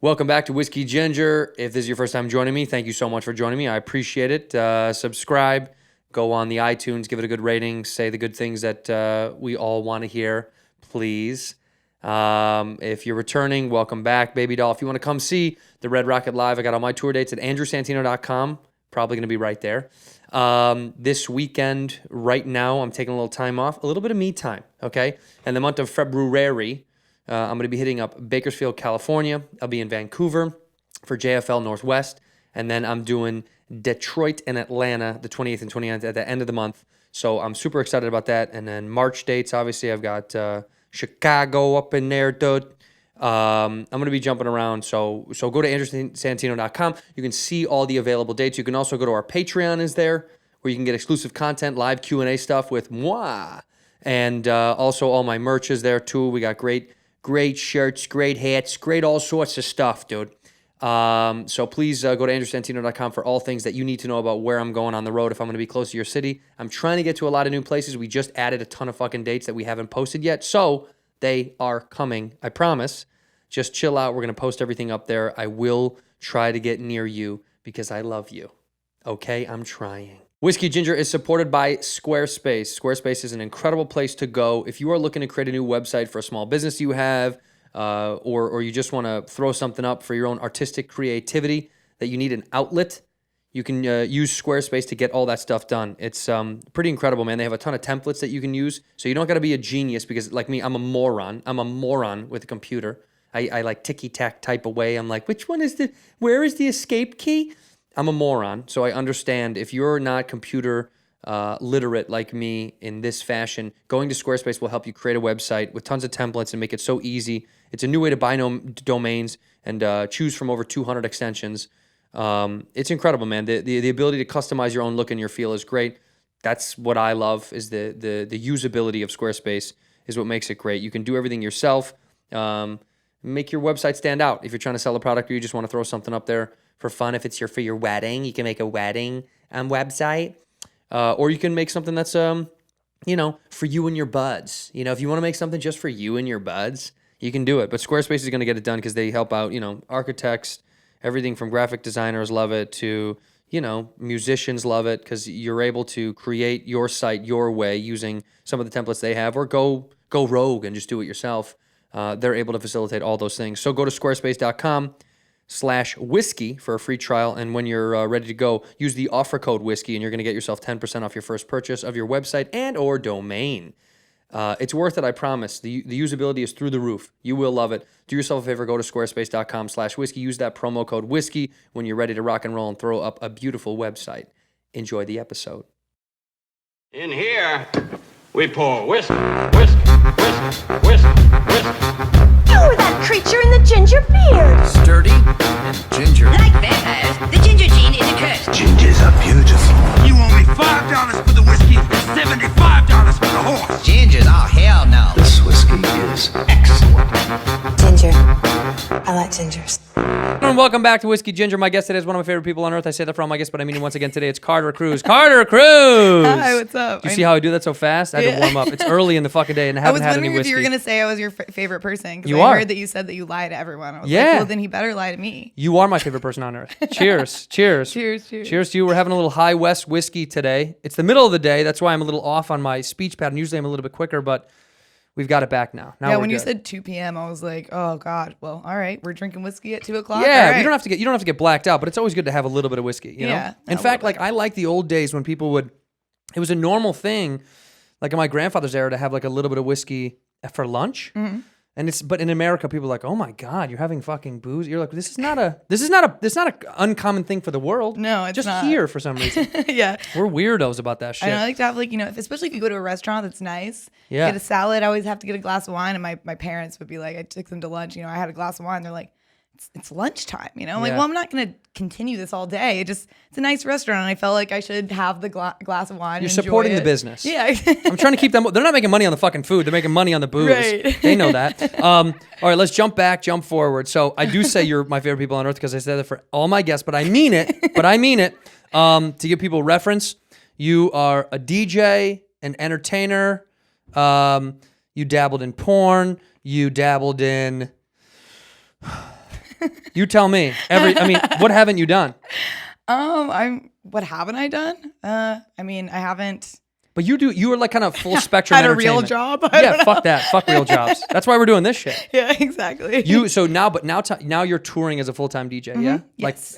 Welcome back to Whiskey Ginger. If this is your first time joining me, thank you so much for joining me. I appreciate it. Subscribe, go on the iTunes, give it a good rating, say the good things that we all want to hear, please. If you're returning, welcome back, baby doll. If you want to come see the Red Rocket Live, I got all my tour dates at andrewsantino.com. Probably going to be right there. This weekend, right now, I'm taking a little time off, a little bit of me time, okay? And the month of February, I'm going to be hitting up Bakersfield, California. I'll be in Vancouver for JFL Northwest. And then I'm doing Detroit and Atlanta the 28th and 29th at the end of the month. So I'm super excited about that. And then March dates, obviously, I've got Chicago up in there, dude. I'm going to be jumping around. So go to andrewsantino.com. You can see all the available dates. You can also go to our Patreon is there, where you can get exclusive content, live Q&A stuff with moi. And also all my merch is there, too. We got great shirts, great hats, great all sorts of stuff, dude. So please go to andrewsantino.com for all things that you need to know about where I'm going on the road if I'm going to be close to your city. I'm trying to get to a lot of new places. We just added a ton of fucking dates that we haven't posted yet, so they are coming, I promise. Just chill out. We're going to post everything up there. I will try to get near you because I love you. Okay? I'm trying. Whiskey Ginger is supported by Squarespace. Squarespace is an incredible place to go if you are looking to create a new website for a small business you have, or you just want to throw something up for your own artistic creativity that you need an outlet. You can use Squarespace to get all that stuff done. It's pretty incredible, man. They have a ton of templates that you can use, so you don't got to be a genius because, like me, I'm a moron. I'm a moron with a computer. I like ticky-tack type away. I'm like, where is the escape key? I'm a moron, so I understand if you're not computer literate like me in this fashion, going to Squarespace will help you create a website with tons of templates and make it so easy. It's a new way to buy domains and choose from over 200 extensions. It's incredible, man. The ability to customize your own look and your feel is great. That's what I love, is the usability of Squarespace is what makes it great. You can do everything yourself. Make your website stand out. If you're trying to sell a product or you just want to throw something up there for fun, if it's for your wedding, you can make a wedding website. Or you can make something that's, for you and your buds. If you want to make something just for you and your buds, you can do it. But Squarespace is going to get it done because they help out, architects, everything from graphic designers love it to, musicians love it because you're able to create your site your way using some of the templates they have, or go rogue and just do it yourself. They're able to facilitate all those things. So go to squarespace.com/whiskey for a free trial. And when you're ready to go, use the offer code whiskey and you're going to get yourself 10% off your first purchase of your website and or domain. It's worth it, I promise. The usability is through the roof. You will love it. Do yourself a favor, go to squarespace.com/whiskey. Use that promo code whiskey when you're ready to rock and roll and throw up a beautiful website. Enjoy the episode. In here, we pour whiskey, whiskey, whiskey, whiskey, whiskey. You were that creature in the ginger beard. Sturdy and ginger. Like vampires, the ginger gene is a curse. Gingers are beautiful. You owe me $5 for the whiskey and $75 for the horse. Gingers? Oh, hell no. This whiskey is excellent. Ginger. I like gingers. And welcome back to Whiskey Ginger. My guest today is one of my favorite people on earth. I say that for all my guests, but I mean it once again today. It's Carter Cruz. Carter Cruz! Hi, what's up? Do you see how I do that so fast? I had to warm up. It's early in the fucking day and I haven't had any whiskey. I was wondering if you were going to say I was your favorite person. Because You I are. heard that you said that you lie to everyone. I was Yeah. like, well, then he better lie to me. You are my favorite person on earth. Cheers. Cheers. Cheers, cheers. Cheers to you. We're having a little High West whiskey today. It's the middle of the day. That's why I'm a little off on my speech pattern. Usually I'm a little bit quicker, but we've got it back now. Yeah, we're when you good. said 2 p.m., I was like, oh, God. Well, all right. We're drinking whiskey at 2 o'clock. Yeah, All right. you don't have to get blacked out, but it's always good to have a little bit of whiskey, you know? Yeah, In a fact, little like I like the old days when people would, it was a normal thing, like in my grandfather's era, to have like a little bit of whiskey for lunch. Mm-hmm. But in America, people are like, oh my God, you're having fucking booze. You're like, this is not an uncommon thing for the world. No, it's just not. here for some reason. Yeah. We're weirdos about that shit. And I like to have especially if you go to a restaurant that's nice, Yeah. get a salad. I always have to get a glass of wine. And my parents would be like, I took them to lunch, I had a glass of wine. They're like, it's lunchtime, I'm like, Yeah. well, I'm not going to continue this all day. It's a nice restaurant. And I felt like I should have the glass of wine. You're and enjoy supporting the it. business. Yeah. I'm trying to keep them. They're not making money on the fucking food. They're making money on the booze. Right. They know that. All right, let's jump forward. So I do say you're my favorite people on earth because I said that for all my guests, but I mean it. To give people reference, you are a DJ, an entertainer. You dabbled in porn. You dabbled in You tell me. What haven't you done? What haven't I done? I haven't But you were like kind of full spectrum had a real entertainment. job. Yeah, fuck that. Fuck real jobs. That's why we're doing this shit. Yeah, exactly. Now you're touring as a full-time DJ, yeah? Yes.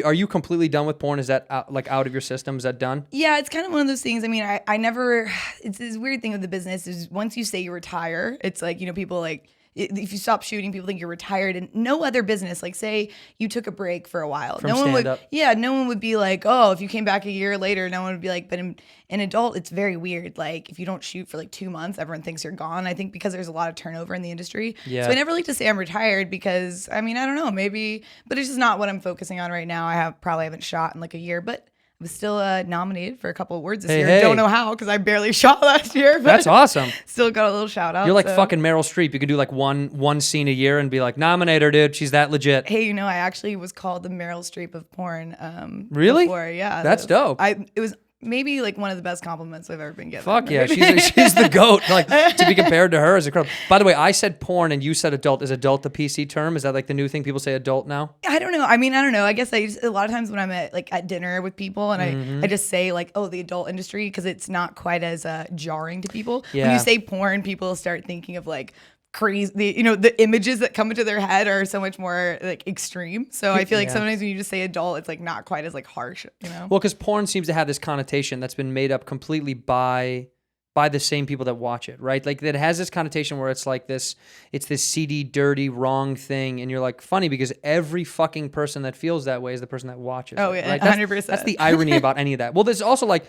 Are you completely done with porn? Is that out of your system? Is that done? Yeah, it's kind of one of those things. I mean, I never, it's this weird thing with the business is once you say you retire, it's like, people like, if you stop shooting, people think you're retired, and no other business, like say you took a break for a while. From no one would, stand-up. yeah, no one would be like, oh, if you came back a year later, no one would be like, but in adult, it's very weird. Like if you don't shoot for like 2 months, everyone thinks you're gone. I think because there's a lot of turnover in the industry. Yeah. So I never like to say I'm retired because I don't know, maybe, but it's just not what I'm focusing on right now. I probably haven't shot in like a year, but I was still nominated for a couple awards this year. Hey. Don't know how because I barely shot last year. But That's awesome. Still got a little shout out. You're like so. fucking Meryl Streep. You could do like one scene a year and be like, nominate her, dude. She's that legit. Hey, I actually was called the Meryl Streep of porn. Really? Before. Yeah. That's dope. It was maybe like one of the best compliments I've ever been given. Fuck yeah, right? she's the GOAT. Like to be compared to her is incredible. By the way, I said porn and you said adult. Is adult the PC term? Is that like the new thing people say adult now? I don't know. I don't know. I guess a lot of times when I'm at dinner with people and I just say like, oh, the adult industry because it's not quite as jarring to people. When Yeah. you say porn, people start thinking of like crazy, the images that come into their head are so much more like extreme. So I feel like Yeah. sometimes when you just say adult, it's like not quite as like harsh, Well, because porn seems to have this connotation that's been made up completely by the same people that watch it, right? Like it has this connotation where it's like it's this seedy, dirty, wrong thing, and you're like funny because every fucking person that feels that way is the person that watches. Oh, it, yeah, right? 100%. That's the irony about any of that. Well, there's also like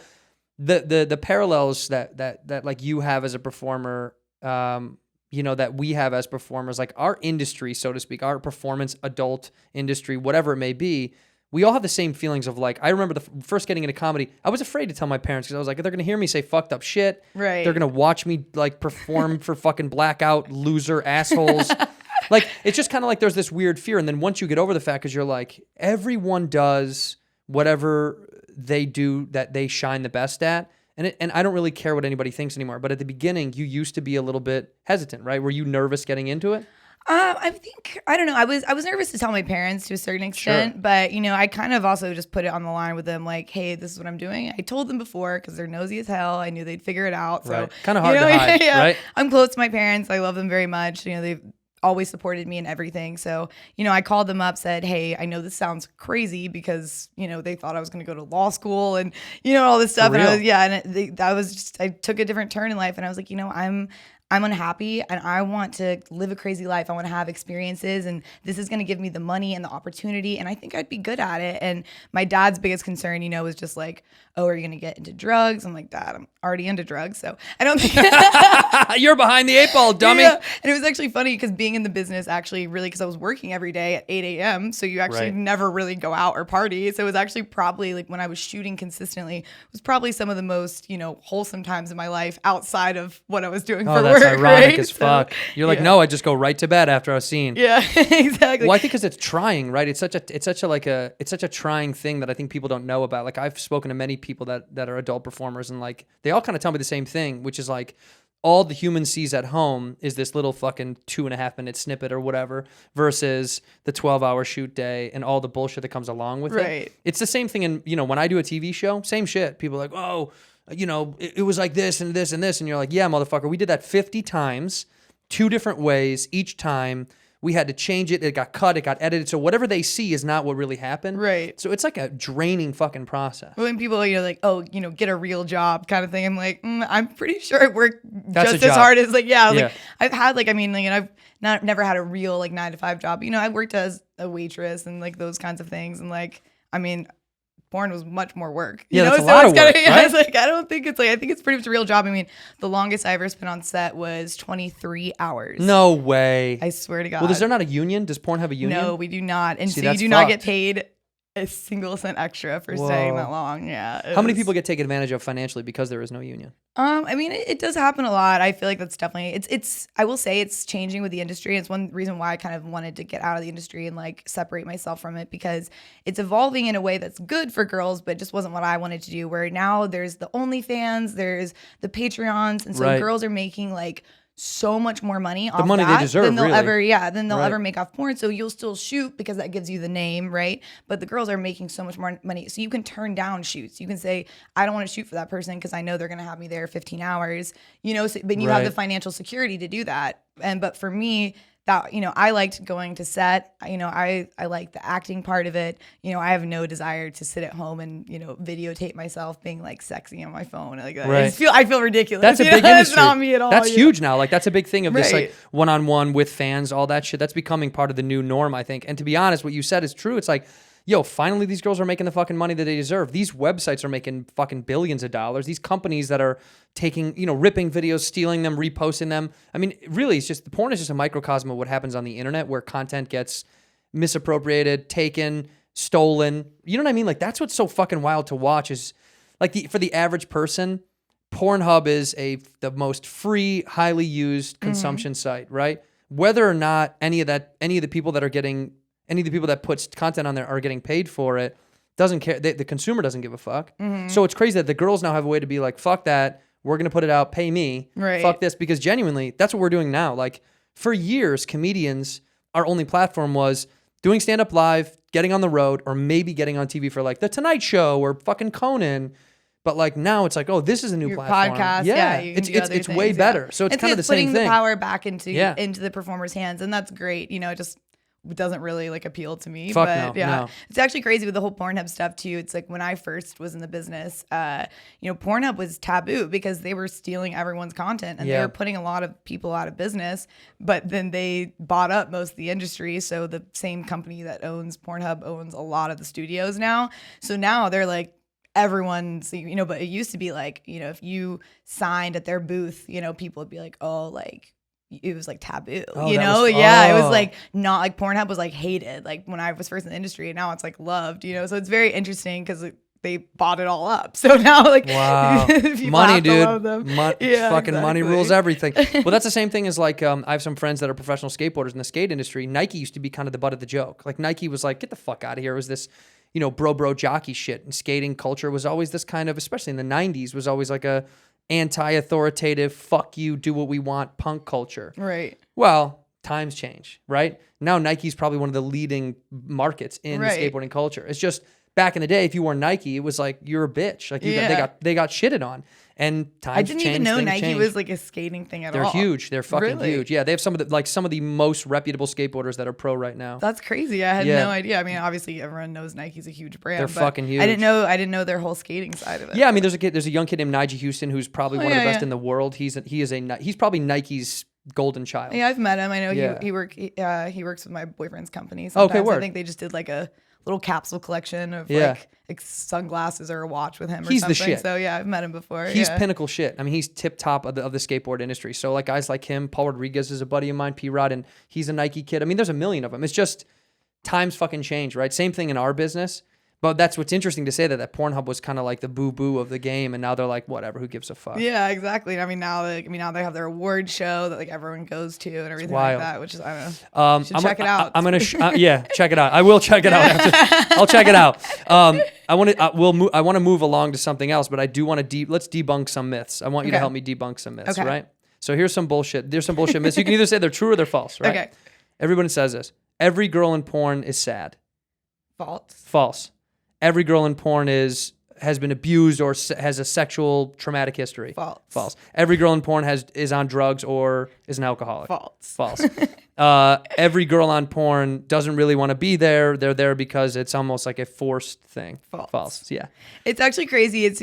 the parallels that like you have as a performer. That we have as performers, like our industry, so to speak, our performance adult industry, whatever it may be, we all have the same feelings of like, I remember first getting into comedy, I was afraid to tell my parents because I was like, they're going to hear me say fucked up shit. Right. They're going to watch me like perform for fucking blackout loser assholes. Like, it's just kind of like there's this weird fear. And then once you get over the fact, because you're like, everyone does whatever they do that they shine the best at. And I don't really care what anybody thinks anymore. But at the beginning, you used to be a little bit hesitant, right? Were you nervous getting into it? I don't know. I was nervous to tell my parents to a certain extent, Sure. but I kind of also just put it on the line with them, like, hey, this is what I'm doing. I told them before because they're nosy as hell. I knew they'd figure it out. So Right. Kinda hard to hide, right? I'm close to my parents. I love them very much. They've always supported me in everything. So, I called them up, said, hey, I know this sounds crazy because, they thought I was going to go to law school and, all this stuff. And I took a different turn in life. And I was like, I'm unhappy and I want to live a crazy life. I want to have experiences and this is going to give me the money and the opportunity and I think I'd be good at it. And my dad's biggest concern, was just like, oh, are you going to get into drugs? I'm like, Dad, I'm already into drugs. So I don't think You're behind the 8 ball, dummy. Yeah. And it was actually funny because being in the business actually really, because I was working every day at 8 a.m. So you actually Right. never really go out or party. So it was actually probably like when I was shooting consistently, it was probably some of the most, wholesome times in my life outside of what I was doing for That's work. ironic right? as fuck. You're like, yeah. no, I just go right to bed after a scene. Yeah, exactly. Well, I think because it's trying, right? It's such a trying thing that I think people don't know about. Like I've spoken to many people that are adult performers, and like they all kind of tell me the same thing, which is like all the human sees at home is this little fucking 2.5 minute snippet or whatever, versus the 12-hour shoot day and all the bullshit that comes along with it. Right. It's the same thing in when I do a TV show, same shit. People are like, oh, it was like this and this and this, and you're like, yeah, motherfucker, we did that 50 times, 2 different ways each time. We had to change it. It got cut. It got edited. So whatever they see is not what really happened. Right. So it's like a draining fucking process. When people are like, oh, get a real job kind of thing. I'm like, I'm pretty sure I work That's just a as job. hard as like Yeah. I've had I've never had a real 9-to-5 job. I worked as a waitress and like those kinds of things. And porn was much more work. Yeah, that's a lot of work, right? It's like, I don't think it's I think it's pretty much a real job. The longest I ever spent on set was 23 hours. No way. I swear to God. Well, is there not a union? Does porn have a union? No, we do not. And See, so you that's do not get fucked. paid a single cent extra for staying Whoa. that long. Yeah. How many people get taken advantage of financially because there is no union? It does happen a lot. I feel like that's definitely it's I will say it's changing with the industry. It's one reason why I kind of wanted to get out of the industry and separate myself from it, because it's evolving in a way that's good for girls, but just wasn't what I wanted to do. Where now there's the OnlyFans, there's the Patreons, and so Right. girls are making so much more money off money they that deserve, than they'll really. ever make off porn. So you'll still shoot because that gives you the name, right? But the girls are making so much more money. So you can turn down shoots. You can say, I don't want to shoot for that person because I know they're going to have me there 15 hours, but you have the financial security to do that. But for me, that, I liked going to set, I like the acting part of it. I have no desire to sit at home and, videotape myself being like sexy on my phone. Like Right. I feel ridiculous. That's a big industry. It's not me at all. That's huge now. Like that's a big thing of this Right. like one-on-one with fans, all that shit. That's becoming part of the new norm, I think. And to be honest, what you said is true. It's like, yo, finally these girls are making the fucking money that they deserve. These websites are making fucking billions of dollars. These companies that are taking, ripping videos, stealing them, reposting them. I mean, really, it's just, the porn is just a microcosm of what happens on the internet where content gets misappropriated, taken, stolen. You know what I mean? Like that's what's so fucking wild to watch is like for the average person, Pornhub is the most free, highly used consumption site, right? Whether or not any of the people that puts content on there are getting paid for it, doesn't care. The consumer doesn't give a fuck. So it's crazy that the girls now have a way to be like, fuck that. We're going to put it out. Pay me. Right. Fuck this. Because genuinely, that's what we're doing now. Like for years, comedians, our only platform was doing stand-up live, getting on the road, or maybe getting on TV for like The Tonight Show or fucking Conan. But like now it's like, oh, this is a new Your platform. podcast, Yeah, you can do other it's things, way better. So it's kind of the same putting thing. the power back into Yeah. the performer's hands, and that's great. It just doesn't really like appeal to me. Fuck but no, yeah, no. it's actually crazy with the whole Pornhub stuff too. It's like when I first was in the business, Pornhub was taboo because they were stealing everyone's content and they Yeah. were putting a lot of people out of business. But then they bought up most of the industry, so the same company that owns Pornhub owns a lot of the studios now. So now they're like, everyone's, but it used to be like, if you signed at their booth, people would be like, oh, like, it was like taboo, Oh, it was like not like Pornhub was like hated, like when I was first in the industry, and now it's like loved, so it's very interesting because they bought it all up. So now like, wow, people money, have to dude, love them. fucking money exactly. rules everything. Well, that's the same thing as like, I have some friends that are professional skateboarders in the skate industry. Nike used to be kind of the butt of the joke. Like Nike was like, get the fuck out of here. It was this, bro jockey shit, and skating culture was always this kind of, especially in the 90s, was always like a anti-authoritative, fuck you, do what we want punk culture. Right. Well, times change, right? Now Nike's probably one of the leading markets in the skateboarding culture. It's just back in the day, if you wore Nike, it was like you're a bitch. Like they got shitted on. And times I didn't even changed, know things Nike changed. was like a skating thing at They're all. huge. They're fucking Really? huge. Yeah, they have some of the most reputable skateboarders that are pro right now. That's crazy. I had Yeah. no idea. I mean, obviously everyone knows Nike's a huge brand. They're but fucking huge. I didn't know their whole skating side of it. Yeah, I mean, there's a young kid named Nigel Houston who's probably one of the yeah, best yeah. in the world. He's probably Nike's golden child. Yeah, I've met him. I know Yeah. he works with my boyfriend's company. Sometimes. word. I think they just did like a little capsule collection of Yeah. like sunglasses or a watch with him or He's the something. shit. So yeah, I've met him before. He's yeah. pinnacle shit. I mean, he's tip top of the skateboard industry. So like guys like him, Paul Rodriguez is a buddy of mine, P-Rod, and he's a Nike kid. I mean, there's a million of them. It's just times fucking change, right? Same thing in our business. But that's what's interesting to say that Pornhub was kind of like the boo-boo of the game, and now they're like, whatever, who gives a fuck? Yeah, exactly. I mean, now they have their award show that like everyone goes to and everything like wild. that, which is I don't know. You should check it out. I'm gonna check it out. I will check it out. I'll check it out. I want to move along to something else, but I do want to let's debunk some myths. I want you to Okay. help me debunk some myths, Okay. right? So here's some bullshit. There's some bullshit myths. You can either say they're true or they're false, right? Okay. Everybody says this. Every girl in porn is sad. False. False. Every girl in porn has been abused or has a sexual traumatic history. False. False. Every girl in porn is on drugs or is an alcoholic. False. False. Every girl on porn doesn't really want to be there. They're there because it's almost like a forced thing. False. Yeah. It's actually crazy. It's,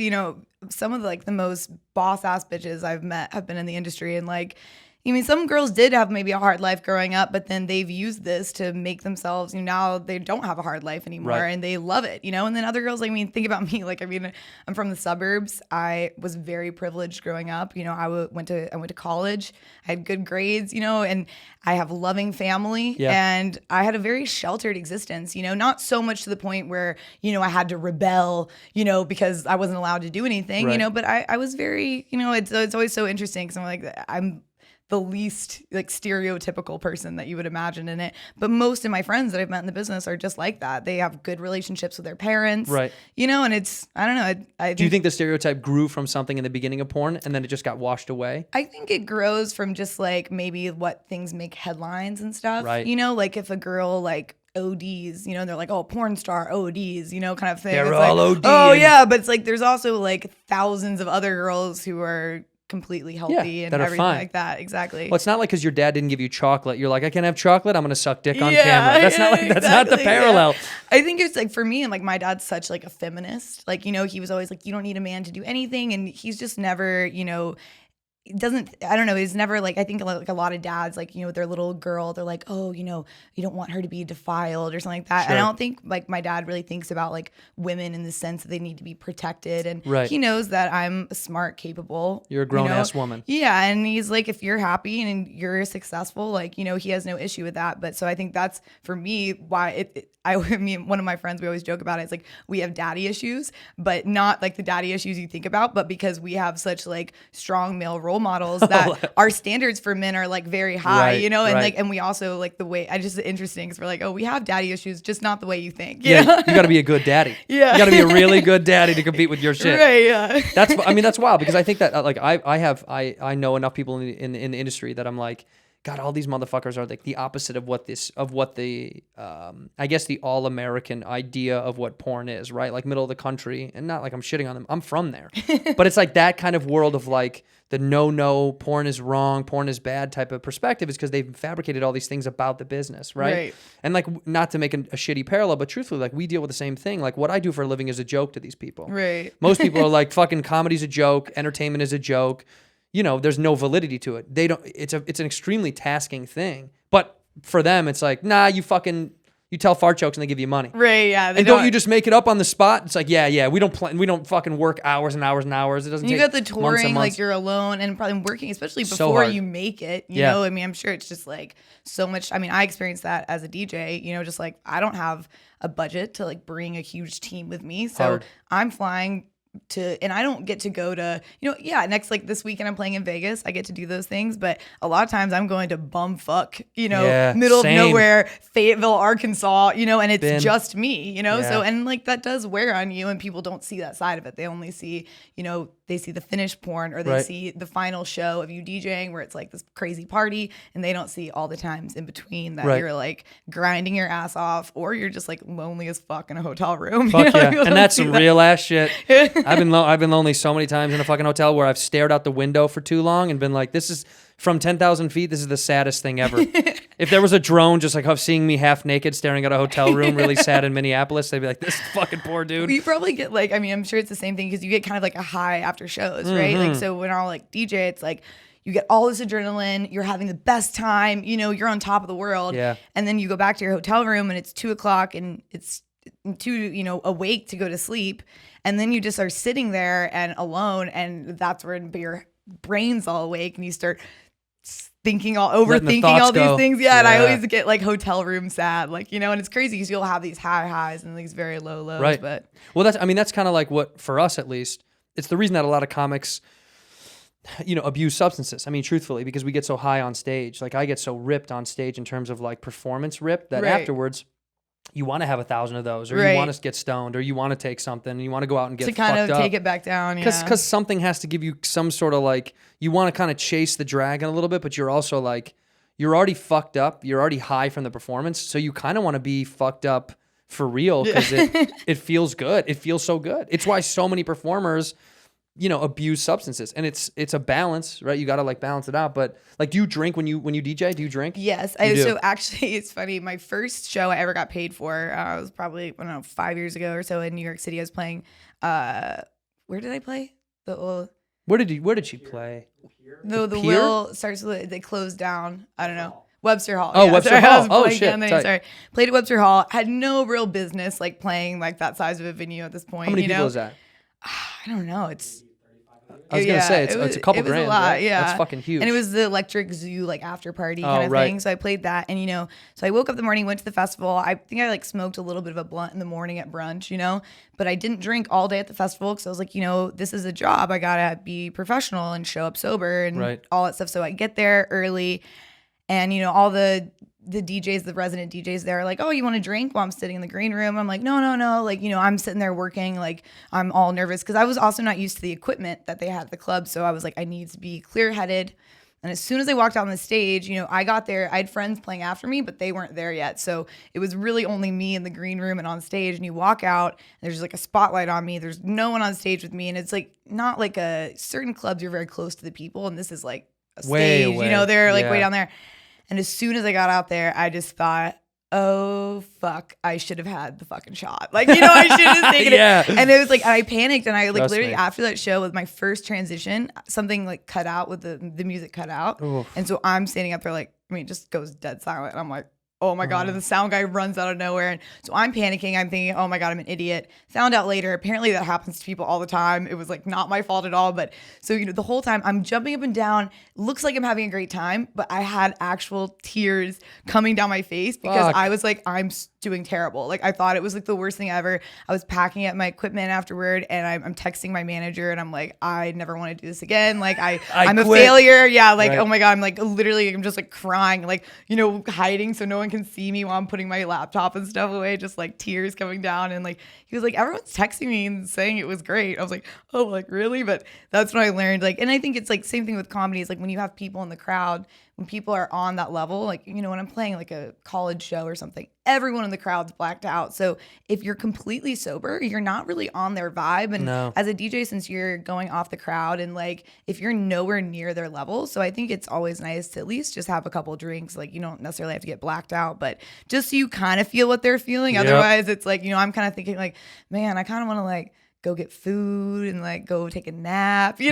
some of the most boss ass bitches I've met have been in the industry, and like, I mean, some girls did have maybe a hard life growing up, but then they've used this to make themselves, now they don't have a hard life anymore, Right. and they love it, and then other girls, think about me, I'm from the suburbs. I was very privileged growing up. I went to college. I had good grades, and I have a loving family, Yeah. and I had a very sheltered existence, not so much to the point where, I had to rebel, because I wasn't allowed to do anything, Right. but I was very, it's always so interesting because I'm like, the least like stereotypical person that you would imagine in it. But most of my friends that I've met in the business are just like that. They have good relationships with their parents, Right. You know, and it's, I don't know. Do you think the stereotype grew from something in the beginning of porn and then it just got washed away? I think it grows from just like maybe what things make headlines and stuff, Right. You know, like if a girl like ODs, you know, they're like, oh, porn star ODs, you know, kind of thing. They're It's all like, ODing. oh yeah, but it's like there's also like thousands of other girls who are completely healthy and that are everything fine. like that. Exactly. Well, it's not like because your dad didn't give you chocolate, you're like, I can have chocolate, I'm gonna suck dick on Yeah, camera. That's not like that's not the exactly, yeah. parallel. I think it's like for me, and like my dad's such like a feminist. Like, you know, he was always like, you don't need a man to do anything, and he's just never, you know, doesn't, I don't know, he's never like, I think like a lot of dads, like, you know, with their little girl, they're like, oh, you know, you don't want her to be defiled or something like that. Sure. And I don't think like my dad really thinks about like women in the sense that they need to be protected. And Right. he knows that I'm smart, capable. You're a grown-ass woman. Yeah. And he's like, if you're happy and you're successful, like, you know, he has no issue with that. But so I think that's for me why I mean, one of my friends, we always joke about it. It's like we have daddy issues, but not like the daddy issues you think about, but because we have such like strong male role models that our standards for men are like very high, Right, you know, and right. like, and we also like the way I just interesting because we're like, oh, we have daddy issues, just not the way you think. Yeah, know? you got to be a good daddy. Yeah. You got to be a really good daddy to compete with your shit. Right. Yeah. That's wild because I think that like I know enough people in the industry that I'm like, God, all these motherfuckers are like the opposite of what the I guess the all American idea of what porn is, right? Like middle of the country, and not like I'm shitting on them. I'm from there, but it's like that kind of world of like the no, porn is wrong, porn is bad type of perspective is because they've fabricated all these things about the business, right? Right. And like not to make a shitty parallel, but truthfully, like we deal with the same thing. Like what I do for a living is a joke to these people. Right. Most people are like, fucking comedy's a joke, entertainment is a joke. You know, there's no validity to it. They don't. It's an extremely tasking thing. But for them, it's like, nah, you tell fart jokes and they give you money. Right. Yeah. And don't you just make it up on the spot? It's like, yeah, we don't fucking work hours and hours and hours. It doesn't. You take got the months and touring, months. like you're alone and probably working, especially So before hard. you make it. You Yeah. know, I mean, I'm sure it's just like so much. I mean, I experienced that as a DJ, you know, just like I don't have a budget to like bring a huge team with me. So Hard. I'm flying and I don't get to go to, you know, yeah, next like this weekend I'm playing in Vegas. I get to do those things, but a lot of times I'm going to bumfuck, you know, Yeah, middle same. of nowhere, Fayetteville, Arkansas, you know, and it's Been. just me, you know, so Yeah. and like that does wear on you, and people don't see that side of it. They only see, you know, they see the finished porn or they Right. see the final show of you DJing where it's like this crazy party, and they don't see all the times in between that Right. you're like grinding your ass off or you're just like lonely as fuck in a hotel room. Fuck You know, yeah. people And don't that's see some that. real ass shit. I've been lonely so many times in a fucking hotel where I've stared out the window for too long and been like, this is from 10,000 feet. This is the saddest thing ever. If there was a drone just like of seeing me half naked staring at a hotel room, really sad in Minneapolis, they'd be like, this is fucking poor dude. You probably get like, I mean, I'm sure it's the same thing because you get kind of like a high after shows, right? Mm-hmm. Like, so when I'll like DJ, it's like you get all this adrenaline, you're having the best time, you know, you're on top of the world. Yeah. And then you go back to your hotel room and it's 2:00 and it's too, you know, awake to go to sleep. And then you just are sitting there and alone. And that's when your brain's all awake and you start overthinking thoughts all these go. things. Yeah. And I Yeah. always get like hotel room sad, like, you know, and it's crazy because you'll have these high highs and these very low lows. Right. But Well, that's kind of like what, for us at least, it's the reason that a lot of comics, you know, abuse substances. I mean, truthfully, because we get so high on stage. Like I get so ripped on stage in terms of like performance ripped that Right. afterwards you want to have 1,000 of those, or Right. you want to get stoned, or you want to take something, and you want to go out and get to kind fucked of up. take it back down. Yeah. Because something has to give you some sort of like, you want to kind of chase the dragon a little bit, but you're also like, you're already fucked up. You're already high from the performance. So you kind of want to be fucked up for real because it feels good. It feels so good. It's why so many performers, you know, abuse substances, and it's a balance, right? You got to like balance it out. But like, do you drink when you DJ? Do you drink? Yes. You do. So actually, it's funny. My first show I ever got paid for was probably, I don't know, 5 years ago or so in New York City. I was playing, where did I play? Where did she play? The Pier? Will starts with, they closed down. I don't know. Webster Hall. Oh, Webster sorry, Hall. I was Oh, blanking shit. on the name, Tight. sorry. Played at Webster Hall. Had no real business like playing like that size of a venue at this point. How many you people know? is that? I don't know. It's I was gonna say it's a couple it was grand. a lot, right? yeah. That's fucking huge. And it was the Electric Zoo like after party kind of right. thing. So I played that, and so I woke up the morning, went to the festival. I think I like smoked a little bit of a blunt in the morning at brunch, but I didn't drink all day at the festival because I was like, this is a job. I gotta be professional and show up sober and all that stuff. So I get there early, and all the DJs, the resident DJs there are like, oh, you want a drink while I'm sitting in the green room? I'm like, no. Like, I'm sitting there working, like I'm all nervous because I was also not used to the equipment that they had at the club. So I was like, I need to be clear headed. And as soon as I walked out on the stage, I got there, I had friends playing after me, but they weren't there yet. So it was really only me in the green room and on stage. And you walk out, and there's like a spotlight on me. There's no one on stage with me. And it's like, not like certain clubs, you're very close to the people. And this is like a Way stage, away. they're like way Yeah. down there. And as soon as I got out there, I just thought, oh, fuck, I should have had the fucking shot. Like, I should have taken Yeah. it. And it was like, I panicked. And I like Trust literally me. after that show with my first transition, something like cut out with the music cut out. Oof. And so I'm standing up there like, it just goes dead silent. And I'm like, oh my God. And the sound guy runs out of nowhere. And so I'm panicking. I'm thinking, oh my God, I'm an idiot. Found out later, apparently that happens to people all the time. It was like not my fault at all. But so, the whole time I'm jumping up and down. Looks like I'm having a great time, but I had actual tears coming down my face because Fuck. I was like, I'm doing terrible. Like I thought it was like the worst thing ever. I was packing up my equipment afterward, and I'm texting my manager, and I'm like, I never want to do this again. Like I'm a quit. failure. Yeah. Like, Right. oh my God. I'm like literally, I'm just like crying, like, hiding so no one can see me while I'm putting my laptop and stuff away, just like tears coming down. And like, he was like, everyone's texting me and saying it was great. I was like, oh, like really? But that's when I learned, like, and I think it's like same thing with comedy is like when you have people in the crowd, when people are on that level, like, when I'm playing like a college show or something, everyone in the crowd's blacked out. So if you're completely sober, you're not really on their vibe. And No. as a DJ, since you're going off the crowd and like, if you're nowhere near their level, so I think it's always nice to at least just have a couple drinks. Like you don't necessarily have to get blacked out, but just so you kind of feel what they're feeling. Yep. Otherwise it's like, I'm kind of thinking like, man, I kind of want to like go get food and like go take a nap, So,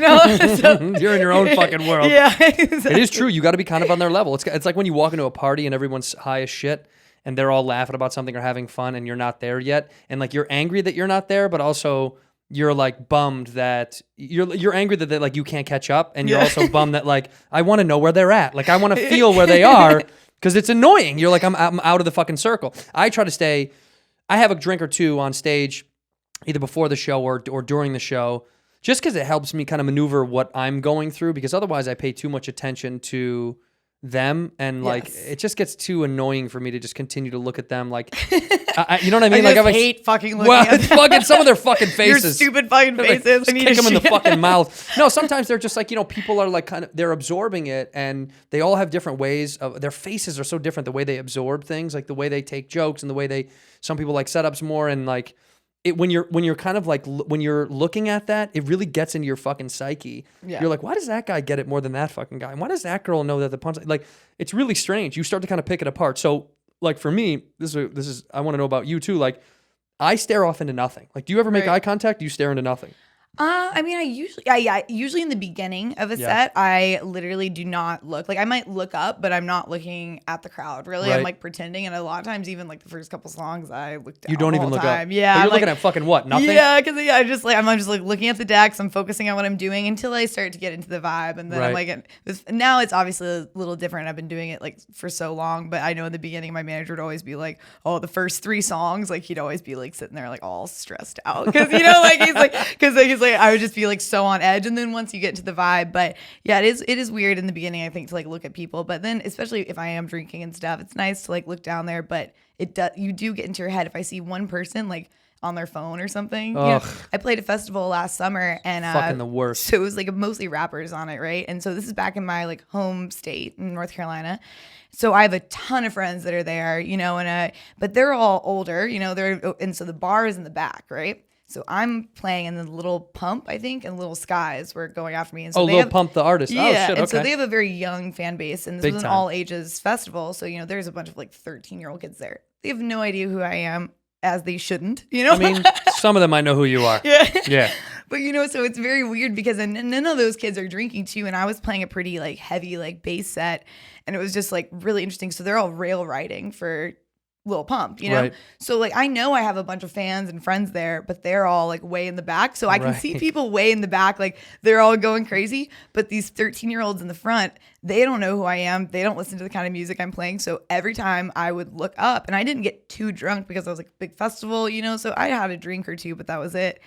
You're in your own fucking world. yeah, It is true. You got to be kind of on their level. It's like when you walk into a party and everyone's high as shit and they're all laughing about something or having fun and you're not there yet. And like you're angry that you're not there, but also you're like bummed that you're angry that like you can't catch up, and you're also bummed that like I want to know where they're at. Like I want to feel where they are because it's annoying. You're like I'm out of the fucking circle. I try to stay. I have a drink or two on stage, either before the show or during the show, just because it helps me kind of maneuver what I'm going through, because otherwise I pay too much attention to them, and like Yes. it just gets too annoying for me to just continue to look at them like you know what I mean? I Like just I'm hate fucking looking well, at it's them. fucking some of their fucking Your faces. stupid fucking Like, faces. just I need kick to them in the shit. fucking mouth. No, sometimes they're just like, people are like they're absorbing it, and they all have different ways of, their faces are so different, the way they absorb things, like the way they take jokes and the way some people like setups more, and like it, when you're kind of like, when you're looking at that, it really gets into your fucking psyche. Yeah. You're like, why does that guy get it more than that fucking guy? And why does that girl know that the punch, like, it's really strange. You start to kind of pick it apart. So like for me, this is, I want to know about you too. Like I stare off into nothing. Like, do you ever make Right. eye contact? Do you stare into nothing? I mean, usually in the beginning of a set, I literally do not look. Like, I might look up, but I'm not looking at the crowd. Really, Right. I'm like pretending. And a lot of times, even like the first couple songs, I look down. You don't the even whole look time. up. Yeah, But you're I'm looking like, at fucking what? Nothing? Yeah, because I'm just like looking at the decks. I'm focusing on what I'm doing until I start to get into the vibe, and then I'm Right. like, now it's obviously a little different. I've been doing it like for so long, but I know in the beginning, my manager would always be like, "Oh, the first 3 songs," like he'd always be like sitting there like all stressed out because like he's like I would just be like so on edge, and then once you get into the vibe, but yeah, it is weird in the beginning, I think, to like look at people, but then especially if I am drinking and stuff, it's nice to like look down there, but you do get into your head if I see one person like on their phone or something. You know, Ugh. I played a festival last summer, and Fucking the worst. so it was like mostly rappers on it, right? And so this is back in my like home state in North Carolina. So I have a ton of friends that are there, and but they're all older, and so the bar is in the back, right? So I'm playing, and the Little Pump, I think, and Little Skies were going after me. And so Oh, they Lil have, Pump the artist. yeah, Oh, shit, okay. and so they have a very young fan base, and this Big was an time. all ages festival. So there's a bunch of like 13-year-old kids there. They have no idea who I am, as they shouldn't. I mean, some of them might know who you are. Yeah. Yeah. But so it's very weird because none of those kids are drinking too, and I was playing a pretty like heavy like bass set, and it was just like really interesting. So they're all rail riding for Lil Pump, you know? Right. So like I know I have a bunch of fans and friends there, but they're all like way in the back. So I can see Right. people way in the back, like they're all going crazy. But these 13-year-olds in the front, they don't know who I am. They don't listen to the kind of music I'm playing. So every time I would look up, and I didn't get too drunk because I was like a big festival, you know? So I had a drink or two, but that was it.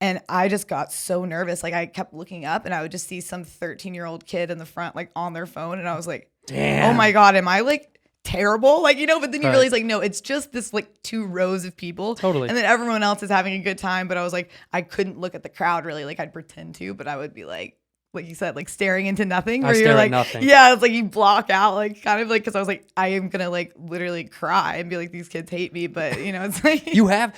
And I just got so nervous. Like I kept looking up and I would just see some 13-year-old kid in the front, like on their phone. And I was like, Damn. oh my God, am I like terrible? Like, you know, but then you Right. realize like, no, it's just this like 2 rows of people. Totally. And then everyone else is having a good time. But I was like, I couldn't look at the crowd really. Like I'd pretend to, but I would be like you said, like staring into nothing. I Where stare you're at like, nothing. yeah, it's like you block out, like kind of like, cause I was like, I am gonna like literally cry and be like, these kids hate me. But you know, it's like, You have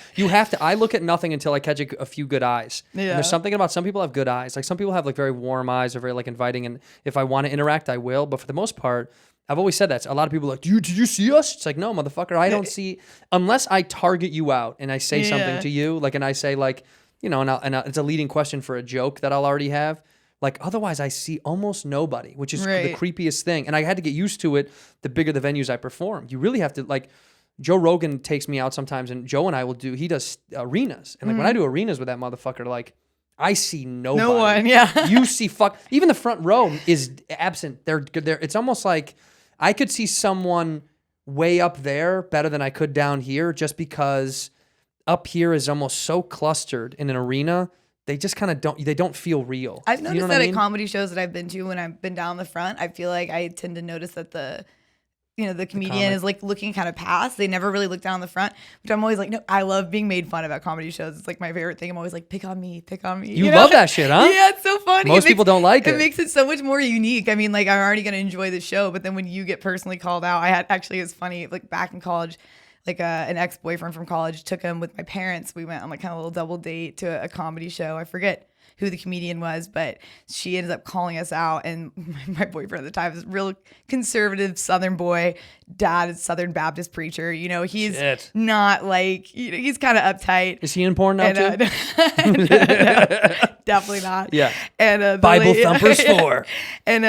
to. I look at nothing until I catch a few good eyes. And Yeah. there's something about some people have good eyes. Like some people have like very warm eyes or very like inviting. And if I want to interact, I will. But for the most part, I've always said that. A lot of people are like, did you see us? It's like, no, motherfucker, I don't see, unless I target you out and I say something Yeah. to you, like, and I say like, you know, it's a leading question for a joke that I'll already have. Like, otherwise I see almost nobody, which is the Right. creepiest thing. And I had to get used to it the bigger the venues I perform. You really have to, like, Joe Rogan takes me out sometimes, and Joe and I he does arenas. And like when I do arenas with that motherfucker, like, I see nobody. No one, yeah. You see even the front row is absent. They're it's almost like I could see someone way up there better than I could down here, just because up here is almost so clustered in an arena. They just kind of don't feel real. I've You noticed know what that I mean? at comedy shows that I've been to when I've been down the front, I feel like I tend to notice that the comedian comic. is like looking kind of past. They never really look down the front, which I'm always like, no, I love being made fun of at comedy shows. It's like my favorite thing. I'm always like, pick on me, pick on me. You know? love that shit, huh? Yeah, it's so funny. Most people don't like it. It makes it so much more unique. I mean, like I'm already gonna enjoy the show, but then when you get personally called out, it was funny. Like back in college, like an ex-boyfriend from college took him with my parents. We went on like kind of a little double date to a comedy show. I forget who the comedian was, but she ended up calling us out. And my boyfriend at the time was a real conservative Southern boy. Dad is Southern Baptist preacher. You know, he's Shit. not like, he's kind of uptight. Is he in porn now too? No, definitely not. Yeah. And the Bible Thumpers 4. And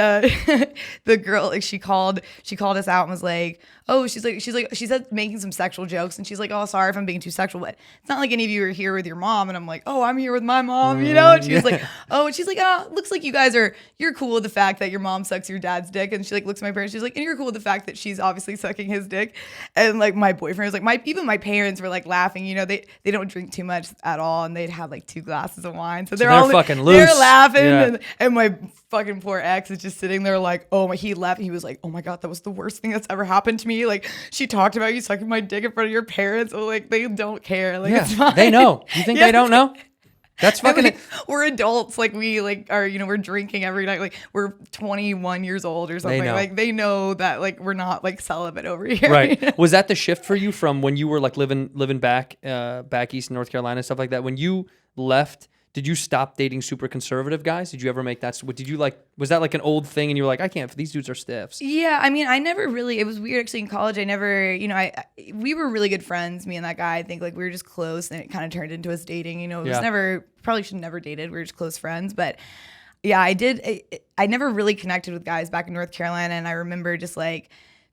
the girl, like she called us out and was like, oh, she said making some sexual jokes, and she's like, oh, sorry if I'm being too sexual, but it's not like any of you are here with your mom. And I'm like, oh, I'm here with my mom, you know? And she was like, oh, and she's like, oh, looks like you're cool with the fact that your mom sucks your dad's dick. And she like looks at my parents, she's like, and you're cool with the fact that she's obviously sucking his dick. And like my boyfriend was like, even my parents were like laughing, you know, they don't drink too much at all, and they'd have like 2 glasses of wine. So they're all fucking they're loose. laughing. Yeah. And my fucking poor ex is just sitting there like, oh my, he left. He was like, oh my God, that was the worst thing that's ever happened to me. Like she talked about you sucking my dick in front of your parents. Oh, like they don't care. Like it's Yeah, fine. they know. You think they don't know? That's And, fucking. like, we're adults. Like we like are, you know, we're drinking every night. Like we're 21 years old or something. know. Like they know that like we're not like celibate over here. Right. Was that the shift for you from when you were like living back east in North Carolina and stuff like that? When you left, did you stop dating super conservative guys? Did you ever make that? Did you like? Was that like an old thing and you were like, I can't. These dudes are stiffs. Yeah, I mean, I never really. It was weird actually in college. I never, you know, we were really good friends, me and that guy. I think like we were just close, and it kind of turned into us dating. You know, it was Yeah. never probably should have never dated. We were just close friends, but yeah, I did. I never really connected with guys back in North Carolina, and I remember just like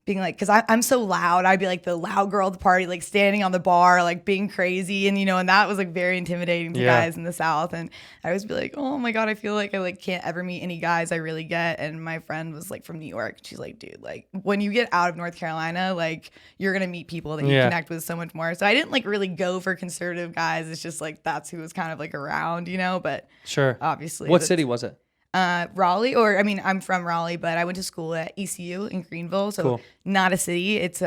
being like, because I'm so loud, I'd be like the loud girl at the party, like standing on the bar, like being crazy, and you know, and that was like very intimidating to Yeah. guys in the South. And I always be like, oh my God, I feel like I like can't ever meet any guys I really get. And my friend was like from New York. She's like, dude, like when you get out of North Carolina, like you're gonna meet people that you Yeah. connect with so much more. So I didn't like really go for conservative guys. It's just like that's who was kind of like around, you know. But Sure. obviously, What city was it? Raleigh, or I mean, I'm from Raleigh, but I went to school at ECU in Greenville, so Cool. not a city. It's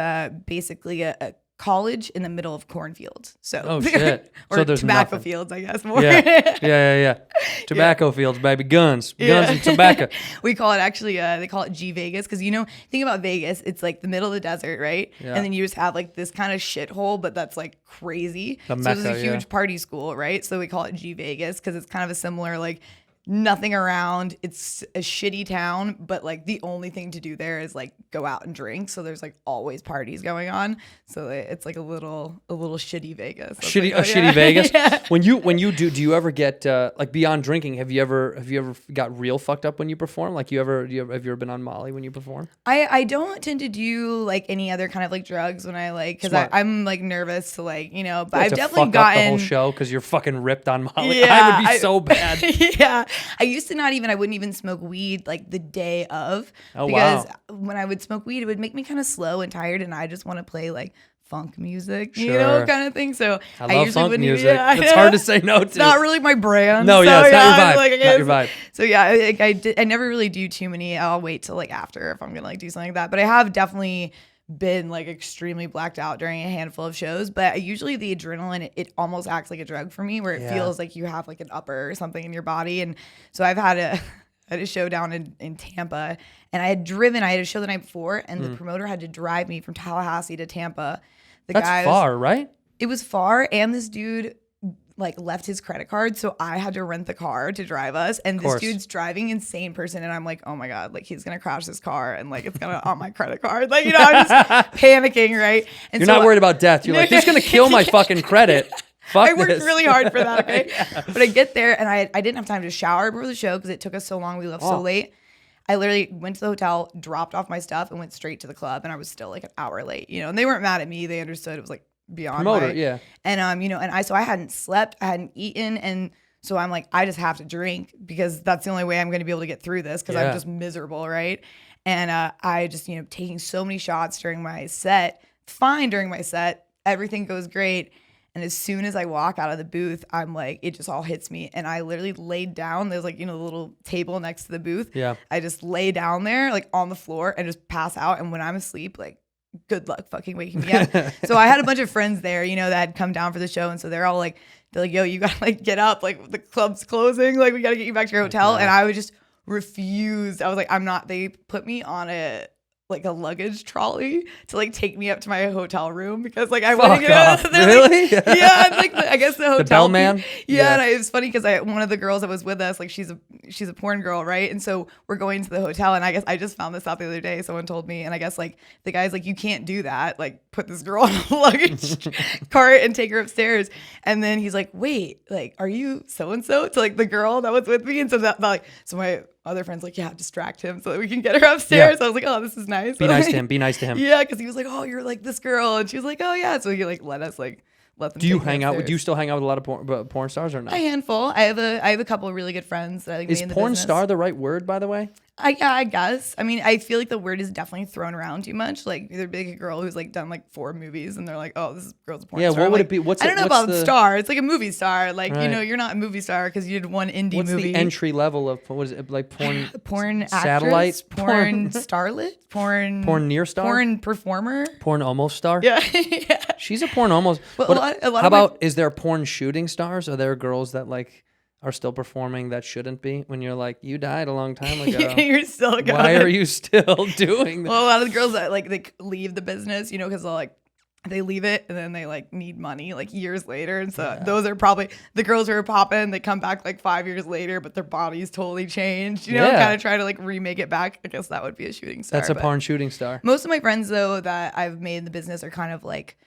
basically a college in the middle of cornfields. So Oh, shit. or So there's tobacco nothing. fields, I guess more. Yeah. Tobacco fields, baby. Guns and tobacco. We call it actually. They call it G Vegas because you know, think about Vegas. It's like the middle of the desert, right? Yeah. And then you just have like this kind of shithole, but that's like crazy. The So it's Mecca, a yeah. huge party school, right? So we call it G Vegas because it's kind of a similar like nothing around. It's a shitty town, but like the only thing to do there is like go out and drink. So there's like always parties going on. So it's like a little shitty Vegas. Shitty Vegas. Yeah. When you do you ever get like beyond drinking? Have you ever got real fucked up when you perform? Like have you ever been on Molly when you perform? I don't tend to do like any other kind of like drugs when I like because I'm like nervous to like but I've definitely fuck gotten up the whole show because you're fucking ripped on Molly. Yeah, I would be so bad. Yeah, I used to I wouldn't even smoke weed like the day of because when I would smoke weed, it would make me kind of slow and tired, and I just want to play like funk music, kind of thing. So I love usually funk wouldn't music. Yeah, it's hard to say no to. It's not really my brand. No, so, it's not your vibe. Like, not your vibe. So yeah, I never really do too many. I'll wait till like after if I'm gonna like do something like that. But I have definitely been like extremely blacked out during a handful of shows, but usually the adrenaline it almost acts like a drug for me, where it feels like you have like an upper or something in your body. And so I've had a show down in Tampa, and I had a show the night before, and the promoter had to drive me from Tallahassee to Tampa. That's far, right? It was far, and this dude like left his credit card, so I had to rent the car to drive us. And this dude's driving insane person, and I'm like, oh my god, like he's gonna crash this car, and like it's gonna on my credit card, like I'm just panicking, right? And you're not worried about death. You're like, he's gonna kill my fucking credit. Fuck I worked this. really hard for that, okay? But I get there, and I didn't have time to shower before the show because it took us so long. We left so late. I literally went to the hotel, dropped off my stuff, and went straight to the club. And I was still like an hour late, and they weren't mad at me. They understood it was like beyond promoter, And I hadn't slept, I hadn't eaten, and so I'm like, I just have to drink because that's the only way I'm going to be able to get through this because I'm just miserable, right? And I just taking so many shots during my set, everything goes great. And as soon as I walk out of the booth, I'm like, it just all hits me. And I literally laid down. There's like, the little table next to the booth. Yeah. I just lay down there like on the floor and just pass out. And when I'm asleep, like, good luck fucking waking me up. So I had a bunch of friends there, that had come down for the show. And so they're like, yo, you gotta like get up. Like the club's closing. Like we gotta get you back to your hotel. And I was just refused. I was like, I'm not. They put me on a luggage trolley to like take me up to my hotel room because like I want to get out. Really? Like, yeah, and, like I guess the hotel bellman. Yeah, and it was funny because one of the girls that was with us, like she's a porn girl, right? And so we're going to the hotel, and I guess I just found this out the other day. Someone told me, and I guess like the guy's like, you can't do that. Like put this girl on a luggage cart and take her upstairs. And then he's like, wait, like are you so and so to like the girl that was with me? And so so my other friends like, yeah, distract him so that we can get her upstairs. I was like, oh, this is nice. Be nice to him. Be nice to him. Yeah, because he was like, oh, you're like this girl, and she was like, oh yeah. So he like let them. Do you hang out? Do you still hang out with a lot of porn stars or not? A handful. I have a couple of really good friends that I like. Is porn star the right word, by the way? I guess. I mean, I feel like the word is definitely thrown around too much. Like there'd be like a girl who's like done like 4 movies, and they're like, "Oh, this girl's a porn star." Yeah, what would it be? I don't know about star. It's like a movie star. Like you're not a movie star because you did one indie movie. What's the entry level of what is it like porn? Porn actress, satellite, porn starlet, porn near star, porn performer, porn almost star. Yeah, She's a porn almost. Well, a lot how about is there porn shooting stars? Are there girls that like are still performing that shouldn't be? When you're like, you died a long time ago. You're still going. Why are you still doing that? Well, a lot of the girls that like they leave the business, because they leave it and then they like need money like years later, and so those are probably the girls who are popping. They come back like 5 years later, but their bodies totally changed. Kind of try to like remake it back. I guess that would be a shooting star. That's a porn shooting star. Most of my friends though that I've made in the business are kind of like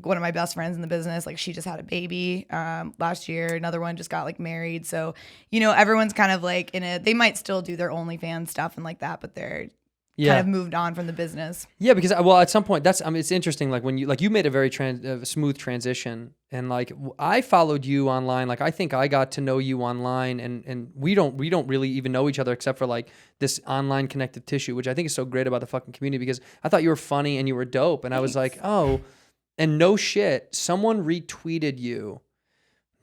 one of my best friends in the business, like she just had a baby last year. Another one just got like married. So, everyone's kind of like they might still do their OnlyFans stuff and like that, but they're kind of moved on from the business. Yeah, because at some point it's interesting. Like when you made a very smooth transition, and like I followed you online. Like I think I got to know you online, and we don't really even know each other except for like this online connective tissue, which I think is so great about the fucking community because I thought you were funny and you were dope, and I was like, oh. And no shit, someone retweeted you.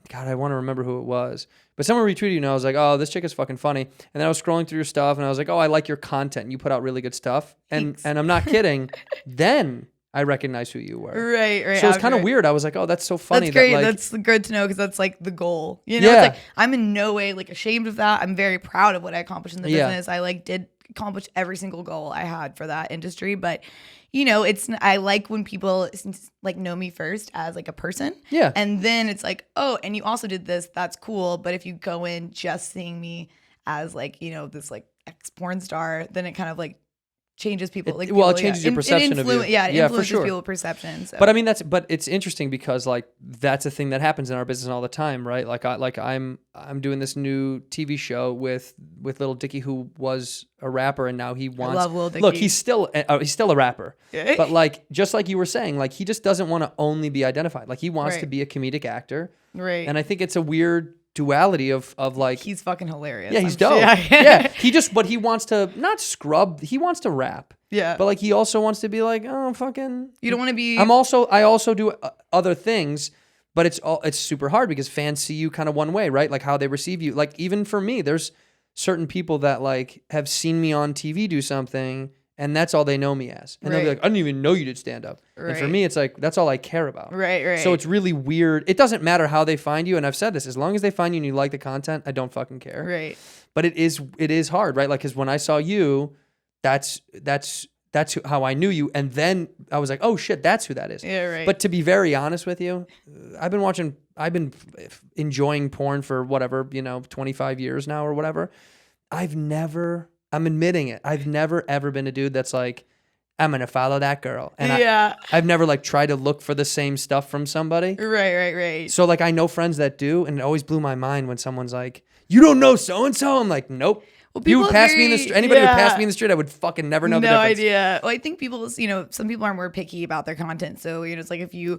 God, I want to remember who it was. But someone retweeted you, and I was like, oh, this chick is fucking funny. And then I was scrolling through your stuff, and I was like, oh, I like your content. You put out really good stuff. And I'm not kidding. Then I recognized who you were. Right. So it's kind of weird. I was like, oh, that's so funny. That's great. That, like, that's good to know because that's like the goal. It's Yeah. like I'm in no way like ashamed of that. I'm very proud of what I accomplished in the business. I like did accomplish every single goal I had for that industry. But I like when people like know me first as like a person. Yeah. And then it's like, oh, and you also did this. That's cool. But if you go in just seeing me as like, you know, this like ex porn star, then it kind of like changes people. Like, well, it people, changes your perception of you. Yeah, it Yeah, for influences sure. people's perception. So. But I mean, but it's interesting because like that's a thing that happens in our business all the time, right? Like I'm doing this new TV show with Lil Dicky, who was a rapper, and now he wants. I love Lil Dicky. Look, he's still a rapper, Okay. but like just like you were saying, like he just doesn't want to only be identified. Like he wants Right. to be a comedic actor, Right. and I think it's a weird duality of like he's fucking hilarious. yeah, he's I'm dope. sure. Yeah, but he wants to not scrub. He wants to rap. Yeah. But like he also wants to be like, oh fucking. You don't want to be. I also do other things, but it's super hard because fans see you kind of one way, right? Like how they receive you. Like even for me, there's certain people that like have seen me on TV do something, and that's all they know me as. And they'll be Right. like, I didn't even know you did stand up. And for Right. me, it's like that's all I care about. Right. So it's really weird. It doesn't matter how they find you, and I've said this: as long as they find you and you like the content, I don't fucking care. Right. But it is hard, right? Like because when I saw you, that's how I knew you, and then I was like, oh shit, that's who that is. Yeah, right. But to be very honest with you, I've been enjoying porn for whatever 25 years now or whatever. I'm admitting it. I've never ever been a dude that's like, I'm gonna follow that girl, and Yeah. I've never like tried to look for the same stuff from somebody. Right. So like I know friends that do, and it always blew my mind when someone's like, "You don't know so and so." I'm like, "Nope." Well, You people would are pass me in the very- street. Anybody who yeah. passed me in the street, I would fucking never know the No difference. idea. Well, I think people, some people are more picky about their content. So, it's like if you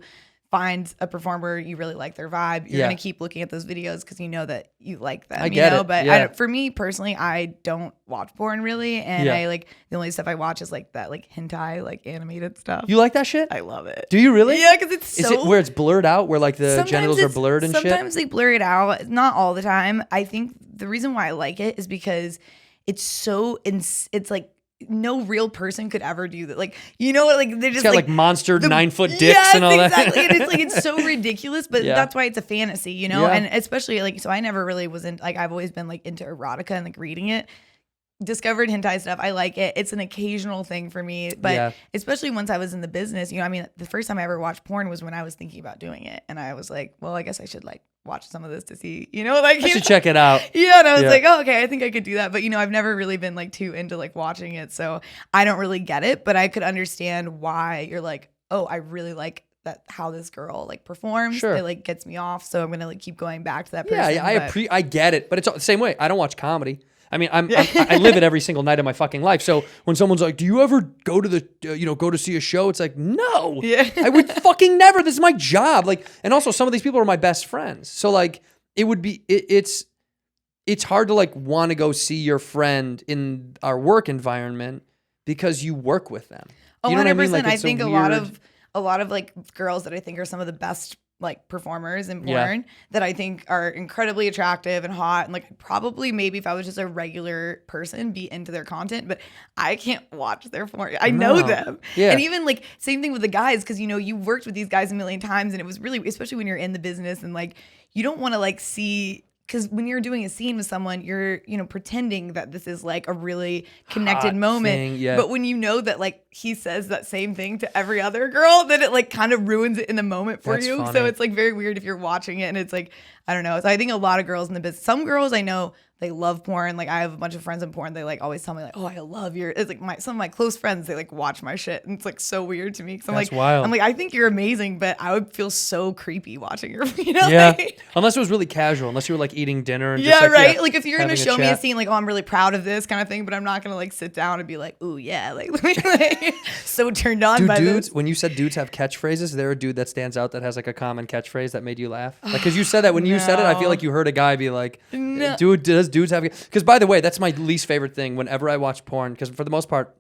find a performer, you really like their vibe, you're Yeah. going to keep looking at those videos because you know that you like them. I get it. But Yeah. for me personally, I don't watch porn really. And Yeah. I like, the only stuff I watch is like that, like hentai, like animated stuff. You like that shit? I love it. Do you really? Yeah, because it's Is so. it where it's blurred out, where like the Sometimes genitals are it's- blurred and shit? Sometimes they blur it out. Not all the time. I think the reason why I like it is because it's so it's like no real person could ever do that. Like, like they're just It's got like monster the- 9-foot dicks yes, and all that. Exactly. And it's like it's so ridiculous, but Yeah. that's why it's a fantasy, Yeah. And especially like so I never really wasn't like I've always been like into erotica and like reading it. Discovered hentai stuff. I like it. It's an occasional thing for me, but Yeah. especially once I was in the business, the first time I ever watched porn was when I was thinking about doing it, and I was like, well, I guess I should like watch some of this to see, like I should check it out. Yeah, and I was Yeah. like, oh, okay, I think I could do that, but I've never really been like too into like watching it, so I don't really get it, but I could understand why you're like, oh, I really like that how this girl like performs. Sure. It like gets me off, so I'm gonna like keep going back to that person. Yeah, but- I get it, but it's the same way. I don't watch comedy. I mean, I live it every single night of my fucking life. So when someone's like, "Do you ever go to the, go to see a show?" It's like, no, Yeah. I would fucking never. This is my job. Like, and also some of these people are my best friends. So like, it would be, it's hard to like want to go see your friend in our work environment because you work with them. Oh, You know what I mean? 100%. Like, I it's think a weird- lot of like girls that I think are some of the best like performers in Yeah. porn that I think are incredibly attractive and hot, and like probably maybe if I was just a regular person be into their content, but I can't watch their porn. I know No. them. Yeah. And even like same thing with the guys, because you worked with these guys a million times, and it was really, especially when you're in the business and like you don't want to like see. Because when you're doing a scene with someone, you're, pretending that this is like a really connected Hot moment. thing, yeah. But when you know that like he says that same thing to every other girl, then it like kind of ruins it in the moment for That's you. funny. So it's like very weird if you're watching it and it's like, I don't know. So I think a lot of girls in the business, some girls I know, they love porn. Like I have a bunch of friends in porn. They like always tell me like, oh, I love your, it's like some of my close friends, they like watch my shit. And it's like so weird to me. Cause I'm That's like, wild. I'm like, I think you're amazing, but I would feel so creepy watching your, Yeah, like- unless it was really casual. Unless you were like eating dinner and yeah, just, right. Like if you're gonna having show me a chat. scene, like, oh, I'm really proud of this kind of thing, but I'm not gonna like sit down and be like, ooh, yeah, like, like so turned on Dude, by dudes, this. when you said dudes have catchphrases, is there a dude that stands out that has like a common catchphrase that made you laugh? Like, because you said that when you said it, I feel No. like you heard a guy be like, No. dude, does dudes have? Because by the way, that's my least favorite thing whenever I watch porn. Because for the most part,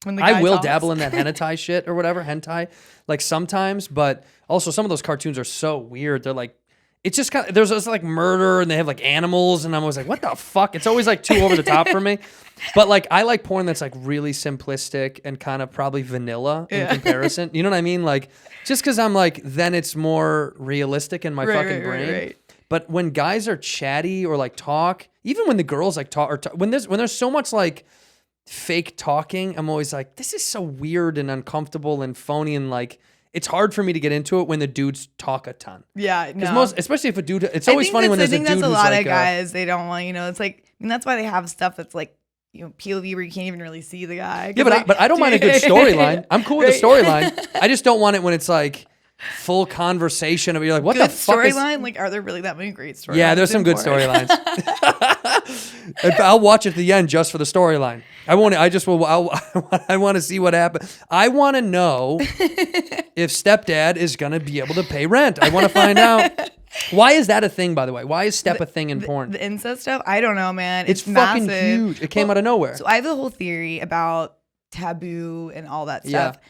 When the I guy will talks. dabble in that hentai shit or whatever, hentai, like sometimes, but also some of those cartoons are so weird. They're like, it's just kind of, there's just like murder and they have like animals and I'm always like, what the fuck? It's always like too over the top for me. But like, I like porn that's like really simplistic and kind of probably vanilla in comparison. You know what I mean? Like, just because I'm like, then it's more realistic in my fucking brain. Right. But when guys are chatty or like talk, even when the girls like talk, or when there's so much like fake talking, I'm always like, this is so weird and uncomfortable and phony and like it's hard for me to get into it when the dudes talk a ton. Yeah, Because no. especially if a dude, it's always funny when there's a dude I think that's a who's lot like, of guys. They don't want, it's like, and that's why they have stuff that's like, POV where you can't even really see the guy. yeah, but I don't mind a good storyline. I'm cool with the storyline. I just don't want it when it's like full conversation of you're like, what Good the fuck is storyline? Like, are there really that many great storylines? Yeah, there's some good storylines. I'll watch it at the end just for the storyline. I want to see what happens. I want to know if stepdad is going to be able to pay rent. I want to find out. Why is that a thing, by the way? Why is step a thing in porn? The incest stuff? I don't know, man. It's fucking massive. huge. It came out of nowhere. So I have a whole theory about taboo and all that stuff. Yeah.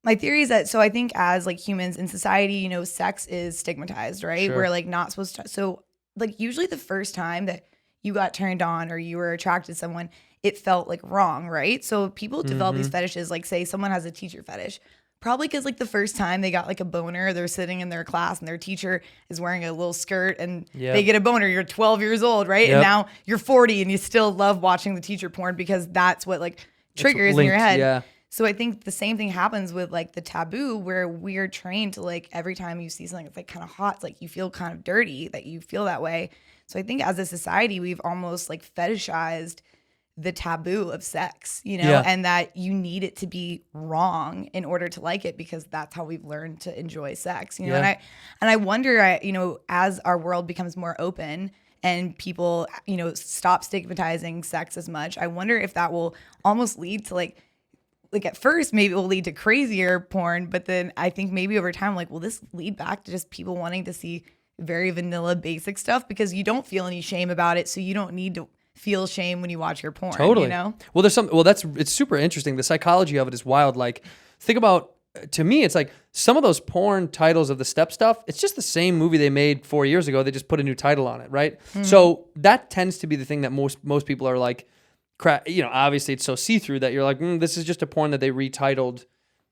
My theory is that, so I think as like humans in society, sex is stigmatized, right? Sure. We're like not supposed to. So like usually the first time that you got turned on or you were attracted to someone, it felt like wrong, right? So people develop these fetishes, like say someone has a teacher fetish. Probably because like the first time they got like a boner, they're sitting in their class and their teacher is wearing a little skirt and they get a boner. You're 12 years old, right? Yep. And now you're 40 and you still love watching the teacher porn because that's what like triggers in your head. Yeah. So I think the same thing happens with like the taboo where we're trained to like every time you see something that's like kind of hot, it's like you feel kind of dirty that you feel that way. So I think as a society, we've almost like fetishized the taboo of sex, and that you need it to be wrong in order to like it because that's how we've learned to enjoy sex, and I wonder, as our world becomes more open and people, stop stigmatizing sex as much, I wonder if that will almost lead to like at first maybe it will lead to crazier porn, but then I think maybe over time, like, will this lead back to just people wanting to see very vanilla basic stuff because you don't feel any shame about it, so you don't need to feel shame when you watch your porn. Totally. Well, it's super interesting. The psychology of it is wild. Like, think about, to me, it's like some of those porn titles of the step stuff, it's just the same movie they made 4 years ago. They just put a new title on it, right? Mm-hmm. So that tends to be the thing that most people are like, obviously it's so see-through that you're like, this is just a porn that they retitled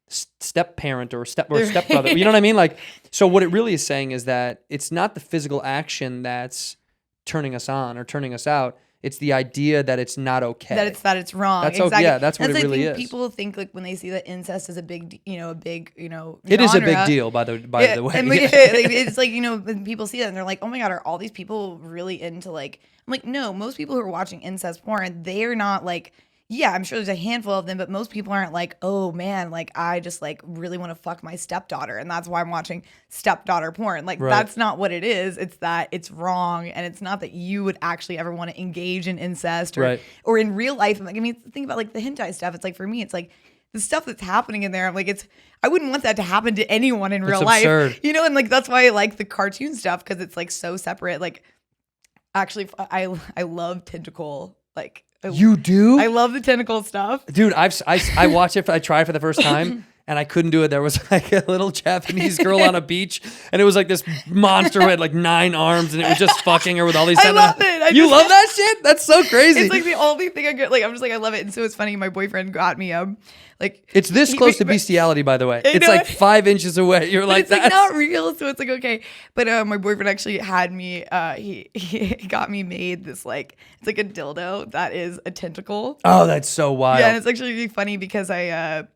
step parent or stepbrother. You know what I mean? Like, so what it really is saying is that it's not the physical action that's turning us on or turning us out. It's the idea that it's not okay. That it's wrong. That's exactly. Yeah, that's what it really is. People think like when they see that incest is a big, It is a big deal, by the way. And it's like, when people see that and they're like, oh my God, are all these people really into like, I'm like, no, most people who are watching incest porn, they're not like, yeah, I'm sure there's a handful of them, but most people aren't like, oh man, like I just like really want to fuck my stepdaughter and that's why I'm watching stepdaughter porn. Like That's not what it is. It's that it's wrong, and it's not that you would actually ever want to engage in incest or in real life. Like, I mean, think about like the hentai stuff. It's like, for me, it's like the stuff that's happening in there. I'm like, I wouldn't want that to happen to anyone in real life. Absurd. And like that's why I like the cartoon stuff because it's like so separate. Like, actually, I love tentacle like. You do? I love the tentacle stuff. Dude, I watched it. I tried for the first time, and I couldn't do it. There was like a little Japanese girl on a beach, and it was like this monster who had like 9 arms, and it was just fucking her with all these. I love it. You love that shit? That's so crazy. It's like the only thing I get. Like, I'm just like, I love it. And so it's funny. My boyfriend got me like. It's this close to bestiality, by the way. It's like 5 inches away. You're like, it's like not real, so it's like okay. But my boyfriend actually had me. He got me made this like it's like a dildo that is a tentacle. Oh, that's so wild. Yeah, and it's actually really funny because I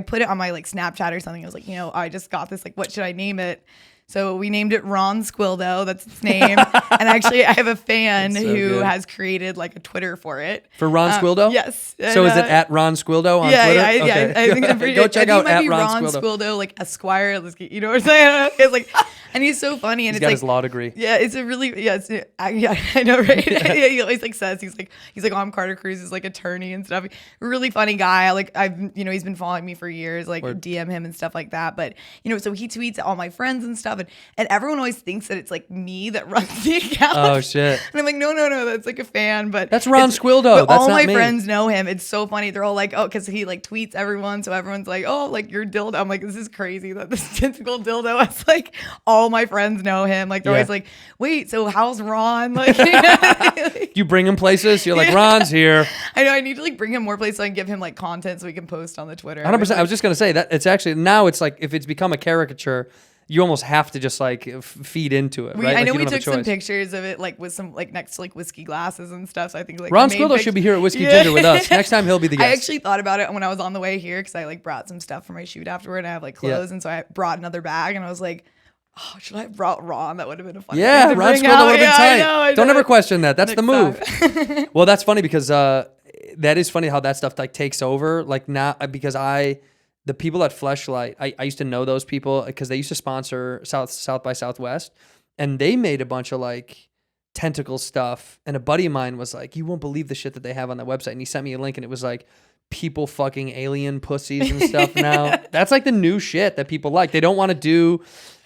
put it on my like Snapchat or something. I was like, I just got this. Like, what should I name it? So we named it Ron Squildo. That's its name. And actually, I have a fan who has created like a Twitter for it. For Ron Squildo? Yes. So is it at Ron Squildo on Twitter? Yeah. I think I'm pretty. Go check out at Ron Squildo, like Esquire. You know what I'm saying? It's like, and he's so funny. And he's it's got like, his law degree. Yeah, it's a really I know, right? Yeah, he always like says he's like, oh, I'm Carter Cruz's like attorney and stuff. Really funny guy. Like he's been following me for years. Like DM him and stuff like that. But so he tweets at all my friends and stuff. And everyone always thinks that it's like me that runs the account. Oh shit! And I'm like, no, that's like a fan. But that's Ron Squildo. But that's all not my me. friends know him. It's so funny. They're all like, oh, because he like tweets everyone, so everyone's like, oh, like your dildo. I'm like, this is crazy that this tentacle dildo. It's like all my friends know him. Like they're always like, wait, so how's Ron? Like, you bring him places. You're like, Ron's here. I know. I need to like bring him more places so I can give him like content so we can post on the Twitter. 100%. I was just gonna say that it's actually now it's like if it's become a caricature. you almost have to just like feed into it, right? I Like, know you we don't have took a some choice. pictures of it, like with some like next to like whiskey glasses and stuff. So I think like Ron the main Squildo should be here at Whiskey Ginger with us. Next time he'll be the guest. I actually thought about it when I was on the way here because I like brought some stuff for my shoot afterward, and I have like clothes, and so I brought another bag, and I was like, oh, should I have brought Ron? That would have been a fun. Yeah, thing to Ron bring Squildo out. would have been Yeah, tight. I know. Don't ever question that. That's the move. Next Well, that's funny because that is funny how that stuff like takes over. Like now, because the people at Fleshlight, I used to know those people because they used to sponsor South by Southwest, and they made a bunch of like tentacle stuff. And a buddy of mine was like, "You won't believe the shit that they have on that website." And he sent me a link, and it was like people fucking alien pussies and stuff. Now that's like the new shit that people like. They don't want to do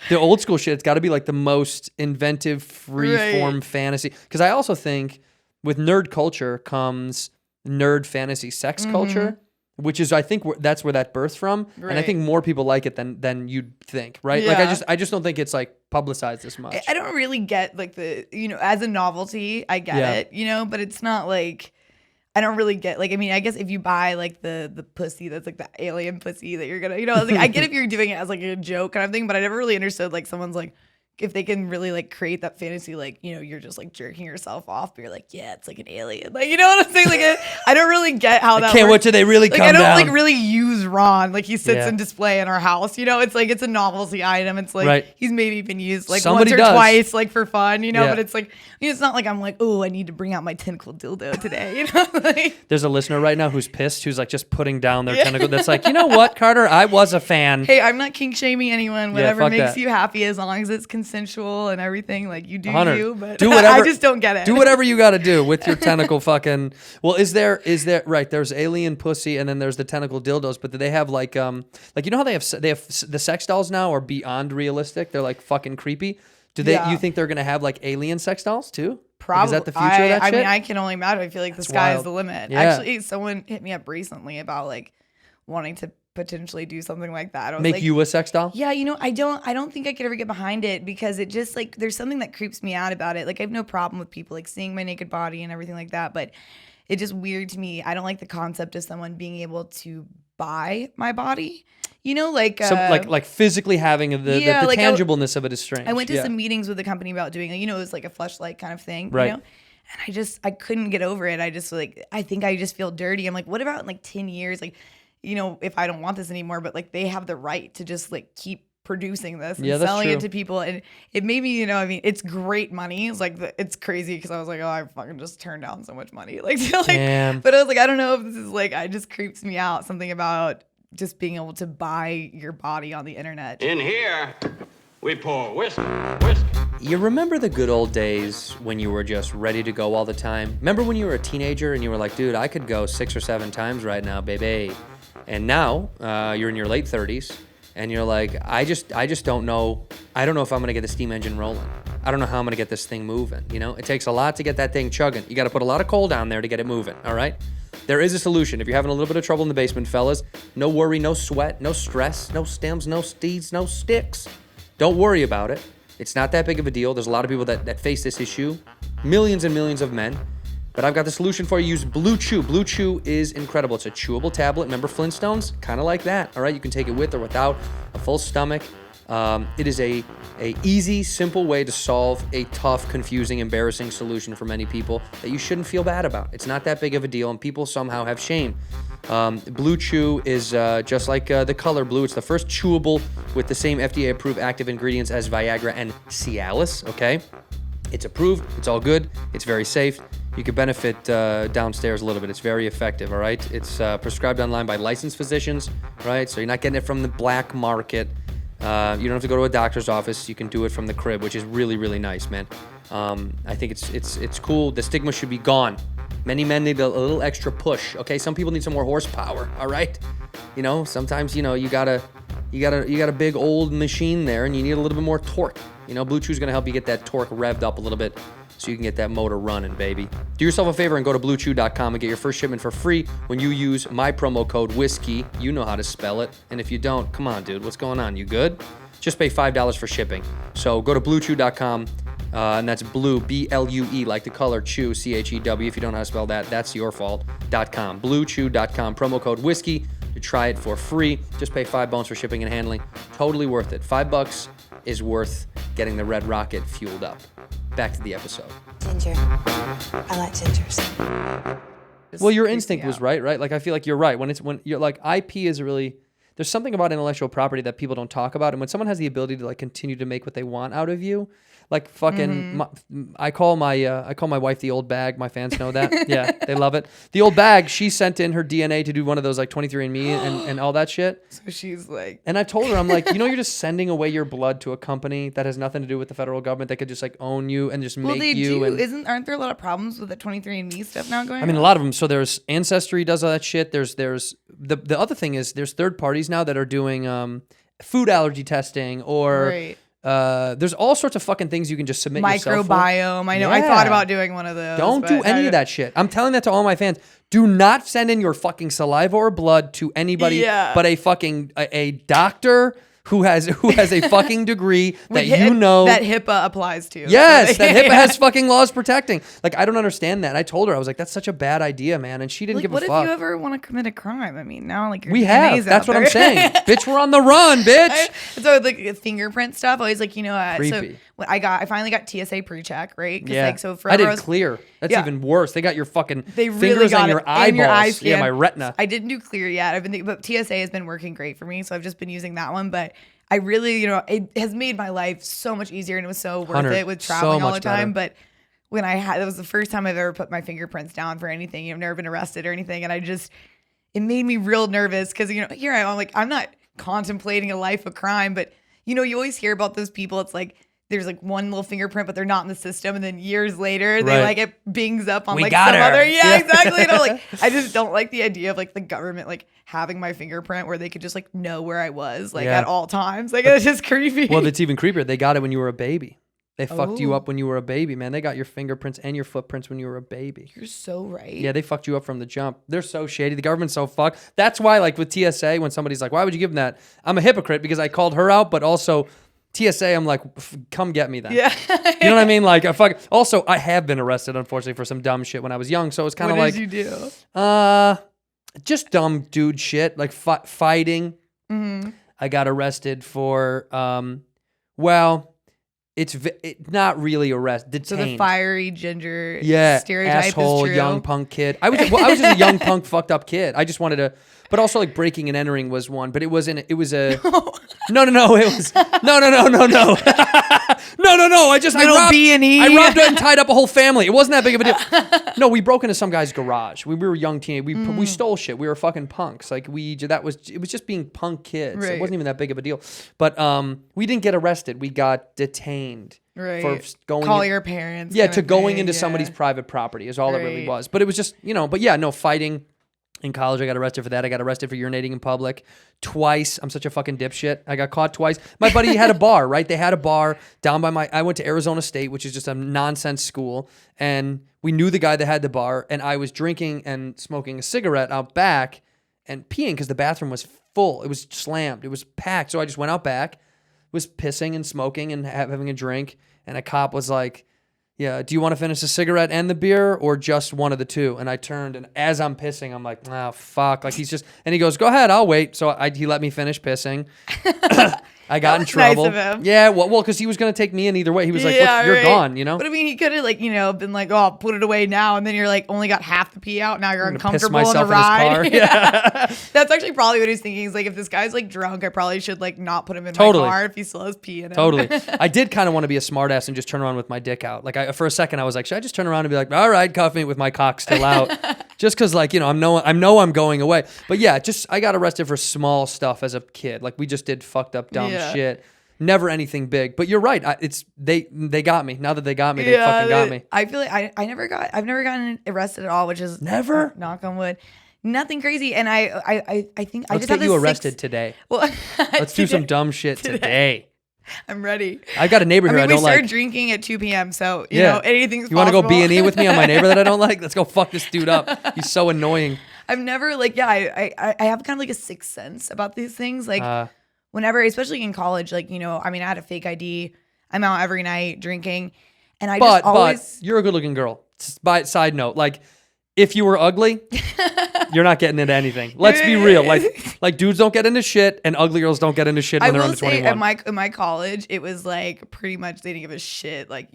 the old school shit. It's got to be like the most inventive, free form fantasy. Because I also think with nerd culture comes nerd fantasy sex culture, which is I think that's where that birthed from, and I think more people like it than you'd think, right? Like I just don't think it's like publicized as much. I don't really get like the as a novelty, I get it, but it's not like. I don't really get like, I mean, I guess if you buy like the pussy that's like the alien pussy that you're gonna, like, I get if you're doing it as like a joke kind of thing, but I never really understood like someone's like, if they can really like create that fantasy, like, you're just like jerking yourself off, but you're like, yeah, it's like an alien. Like, you know what I'm saying? Like, I don't really get how that can't works. wait till they really like, come I don't down. like really use Ron. Like he sits in display in our house, it's like, it's a novelty item. It's like, he's maybe been used like Somebody once or does. twice, like for fun, but it's like, it's not like I'm like, oh, I need to bring out my tentacle dildo today. Like, There's a listener right now who's pissed, who's like just putting down their tentacle. That's like, you know what, Carter? I was a fan. hey, I'm not kink shaming anyone. Whatever fuck makes that. you happy, as long as it's consensual and everything. Like you do 100. you, but Do whatever, I just don't get it. Do whatever you got to do with your tentacle fucking. Well, is there right? There's alien pussy, and then there's the tentacle dildos. But do they have like you know how they have the sex dolls now are beyond realistic. They're like fucking creepy. Do they? You think they're gonna have like alien sex dolls too? Probably. Like, is that the future of that I shit? mean, I can only imagine. I feel like the sky is the limit. Yeah. Actually, someone hit me up recently about like wanting to potentially do something like that. I was Make like, you a sex doll? yeah, I don't think I could ever get behind it because it just like there's something that creeps me out about it. Like I have no problem with people like seeing my naked body and everything like that, but it's just weird to me. I don't like the concept of someone being able to buy my body. Like like physically having the like tangibleness of it is strange. I went to some meetings with the company about doing it was like a Fleshlight kind of thing, Right. And I couldn't get over it. I just I think I just feel dirty. I'm like, what about in like 10 years? Like, if I don't want this anymore, but like they have the right to just like keep producing this and selling it to people. And it made me, it's great money. It's like, it's crazy because I was like, oh, I fucking just turned down so much money. Damn. But I was like, I don't know if this is like, it just creeps me out. Something about just being able to buy your body on the internet. In here, we pour whiskey. You remember the good old days when you were just ready to go all the time? Remember when you were a teenager and you were like, dude, I could go 6 or 7 times right now, baby. And now you're in your late 30s and you're like, I just don't know. I don't know if I'm gonna get the steam engine rolling. I don't know how I'm gonna get this thing moving. It takes a lot to get that thing chugging. You gotta put a lot of coal down there to get it moving, all right? There is a solution. If you're having a little bit of trouble in the basement, fellas, no worry, no sweat, no stress, no stems, no steeds, no sticks. Don't worry about it. It's not that big of a deal. There's a lot of people that face this issue. Millions and millions of men. But I've got the solution for you. Use Blue Chew. Blue Chew is incredible. It's a chewable tablet. Remember Flintstones? Kind of like that. All right, you can take it with or without a full stomach. It is a easy, simple way to solve a tough, confusing, embarrassing solution for many people that you shouldn't feel bad about. It's not that big of a deal, and people somehow have shame. Blue Chew is just like the color blue. It's the first chewable with the same FDA-approved active ingredients as Viagra and Cialis, okay? It's approved. It's all good. It's very safe. You could benefit downstairs a little bit. It's very effective, all right? It's prescribed online by licensed physicians, right? So you're not getting it from the black market. You don't have to go to a doctor's office. You can do it from the crib, which is really, really nice, man. I think it's cool. The stigma should be gone. Many men need a little extra push, okay? Some people need some more horsepower, all right? Sometimes, you got a big old machine there and you need a little bit more torque. Blue Chew's gonna help you get that torque revved up a little bit so you can get that motor running, baby. Do yourself a favor and go to bluechew.com and get your first shipment for free when you use my promo code WHISKEY. You know how to spell it. And if you don't, come on, dude, what's going on? You good? Just pay $5 for shipping. So go to bluechew.com, and that's blue, B-L-U-E, like the color chew, C-H-E-W. If you don't know how to spell that, that's your fault. .com, bluechew.com, promo code WHISKEY to try it for free. Just pay $5 for shipping and handling. Totally worth it. $5 is worth getting the red rocket fueled up. Back to the episode. Ginger. I like gingers. Well, your creeps me instinct was out. right? Like, I feel like you're right. When you're like, IP is really, there's something about intellectual property that people don't talk about. And when someone has the ability to like continue to make what they want out of you, like fucking, I call my wife the old bag. My fans know that. Yeah, they love it. The old bag, she sent in her DNA to do one of those like 23andMe and all that shit. So she's like, And I told her, I'm like, you're just sending away your blood to a company that has nothing to do with the federal government that could just like own you and just well, make they you. do. And Aren't there a lot of problems with the 23andMe stuff now going on? I mean, a lot of them. So there's Ancestry does all that shit. There's the other thing is there's third parties now that are doing food allergy testing or Right. there's all sorts of fucking things you can just submit yourself for. Microbiome. I know. I Yeah. thought about doing one of those. Don't do but any of that shit. I'm telling that to all my fans. Do not send in your fucking saliva or blood to anybody Yeah. but a fucking a doctor who has a fucking degree that that HIPAA applies to. Yes, So, that HIPAA yeah. has fucking laws protecting. Like, I don't understand that. I told her, I was like, that's such a bad idea, man. And she didn't Like, give a what fuck. if you ever want to commit a crime? I mean, now like your We DNA's have. out That's what I'm there. saying. Bitch, we're on the run, bitch. So like fingerprint stuff, always like so Creepy. when I finally got TSA pre-check, right? 'Cause, Yeah. like so I forever did clear. That's Yeah. even worse. They got your fucking they really fingers got on it your in eyeballs. your eye Yeah, scan. my retina. I didn't do clear yet. I've been thinking, but TSA has been working great for me, so I've just been using that one. But I really, it has made my life so much easier, and it was so worth 100. it with So traveling all much the time. better. But when that was the first time I've ever put my fingerprints down for anything. I've never been arrested or anything, and it made me real nervous because here I am, like I'm not contemplating a life of crime, but you always hear about those people. It's like there's like one little fingerprint, but they're not in the system, and then years later they Right. like it bings up on We like got some her. other. Yeah, Yeah. exactly. Like I just don't like the idea of like the government like having my fingerprint where they could just like know where I was like Yeah. at all times. Like it's just creepy. Well, it's even creepier. They got it when you were a baby. They fucked you Oh. up when you were a baby, man. They got your fingerprints and your footprints when you were a baby. You're so right. Yeah, they fucked you up from the jump. They're so shady. The government's so fucked. That's why, like with TSA, when somebody's like, why would you give them that? I'm a hypocrite because I called her out, but also TSA, I'm like, come get me then. Yeah. You know what I mean? Like, also, I have been arrested, unfortunately, for some dumb shit when I was young. So it's kind of What like, did you do? just dumb dude shit, like fighting. Mm-hmm. I got arrested for, it's not really arrest, detained. So the fiery ginger Yeah, stereotype asshole, is true. young punk kid. I was just a young punk, fucked up kid. I just wanted to, but also like breaking and entering was one. But it was a no. It was no. I just Little robbed, B&E. I robbed and tied up a whole family. It wasn't that big of a deal. No, we broke into some guy's garage. We were young teenagers. We stole shit. We were fucking punks. Like it was just being punk kids. Right. It wasn't even that big of a deal. But we didn't get arrested. We got detained. Right. For going Call in- your parents. yeah, kind to of going thing, into yeah. somebody's private property is all it really Right. was. But it was just, but yeah, no, fighting. In college, I got arrested for that. I got arrested for urinating in public twice. I'm such a fucking dipshit. I got caught twice. My buddy had a bar, right? They had a bar down by I went to Arizona State, which is just a nonsense school. And we knew the guy that had the bar. And I was drinking and smoking a cigarette out back and peeing because the bathroom was full. It was slammed. It was packed. So I just went out back, was pissing and smoking and having a drink. And a cop was like, yeah, do you want to finish the cigarette and the beer or just one of the two? And I turned, and as I'm pissing, I'm like, oh, fuck. Like, and he goes, go ahead, I'll wait. So he let me finish pissing. I got in was nice trouble. of him. Yeah, well, because he was going to take me in either way. He was like, Yeah, you're right. gone, But I mean, he could have been like, oh, put it away now. And then you're like, only got half the pee out. Now you're I'm gonna piss uncomfortable on the myself in his ride. car. Yeah. That's actually probably what he's thinking. He's like, if this guy's like drunk, I probably should like not put him in Totally. my car if he still has pee in him. Totally. I did kind of want to be a smartass and just turn around with my dick out. Like, for a second, I was like, should I just turn around and be like, all right, cuff me with my cock still out? Just because, like, I know I'm going away. But yeah, I got arrested for small stuff as a kid. Like, we just did fucked up dumb Yeah. shit. Never anything big. But you're right. They got me. Now that they got me, they fucking got me. I feel like I've never gotten arrested at all, which is Never? knock on wood. Nothing crazy. And I think I Let's just have get you this arrested sixth- today. Well, Let's do some dumb shit today. I'm ready. I got a neighbor I here I mean, we don't started like. drinking at 2 p.m. So, Yeah. anything's You want to go possible. B&E with me on my neighbor that I don't like? Let's go fuck this dude up. He's so annoying. I've never I have kind of like a sixth sense about these things. Like whenever, especially in college, I had a fake ID. I'm out every night drinking. And But always. you're a good looking girl. By side note, like if you were ugly, You're not getting into anything. Let's be real. Like dudes don't get into shit, and ugly girls don't get into shit when they're under 21. At my college, it was like pretty much they didn't give a shit. Like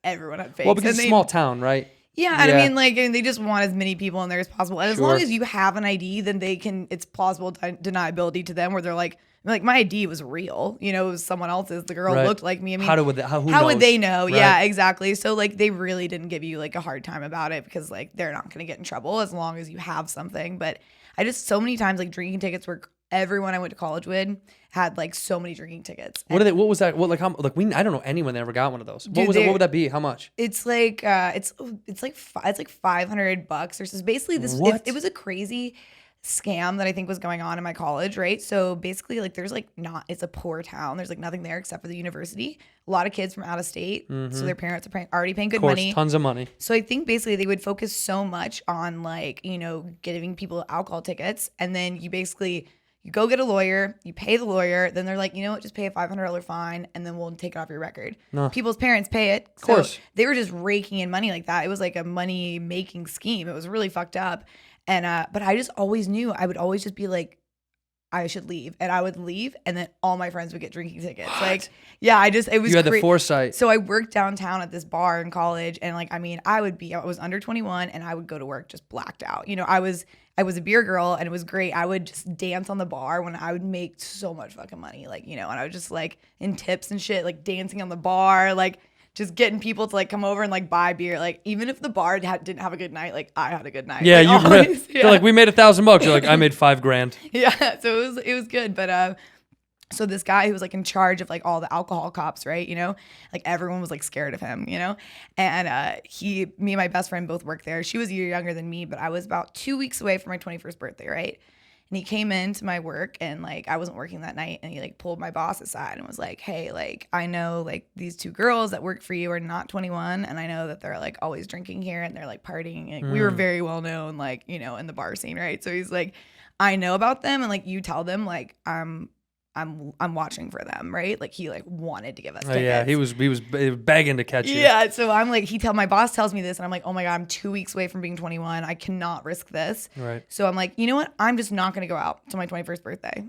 everyone had fakes. Well, because it's a small town, right? Yeah, and I mean, they just want as many people in there as possible. And as long as you have an ID, then it's plausible deniability to them where they're like my ID was real. You know, it was someone else's. The girl looked like me. I mean, how would they know? Right. Yeah, exactly. So like they really didn't give you like a hard time about it because like they're not going to get in trouble as long as you have something. But I just so many times like drinking tickets were everyone I went to college with had like so many drinking tickets. What was that? What I don't know anyone that ever got one of those. What would that be? How much? It's like it's like $500 or so. Basically this it was a crazy scam that I think was going on in my college, right? So basically like there's like it's a poor town. There's like nothing there except for the university. A lot of kids from out of state. So their parents are already paying good money. Tons of money. So I think basically they would focus so much on like, giving people alcohol tickets. And then you go get a lawyer, you pay the lawyer, then they're like, you know what, just pay a $500 fine and then we'll take it off your record. No. People's parents pay it. Of course. So they were just raking in money like that. It was like a money making scheme. It was really fucked up. And but I just always knew I would always just be like, I should leave. And I would leave and then all my friends would get drinking tickets. What? Like, yeah, it was You had the foresight. So I worked downtown at this bar in college and like, I mean, I was under 21 and I would go to work just blacked out. I was a beer girl and it was great. I would just dance on the bar when I would make so much fucking money. Like, and I would just like in tips and shit, like dancing on the bar, like just getting people to like come over and like buy beer. Like even if the bar didn't have a good night, like I had a good night. Yeah, like, they're like, we made $1,000. You're like, I made $5,000. Yeah, so it was good. But so this guy who was like in charge of like all the alcohol cops, right? Like everyone was like scared of him, and me and my best friend both worked there. She was a year younger than me, but I was about 2 weeks away from my 21st birthday, right? And he came into my work and like I wasn't working that night and he like pulled my boss aside and was like, hey, like I know like these two girls that work for you are not 21 and I know that they're like always drinking here and they're like partying. And we were very well known like, in the bar scene, right? So he's like, I know about them and like you tell them like I'm watching for them, right? Like he like wanted to give us tickets. Yeah, he was begging to catch you. Yeah, so I'm like, my boss tells me this and I'm like, oh my God, I'm 2 weeks away from being 21. I cannot risk this. Right. So I'm like, you know what? I'm just not going to go out till my 21st birthday.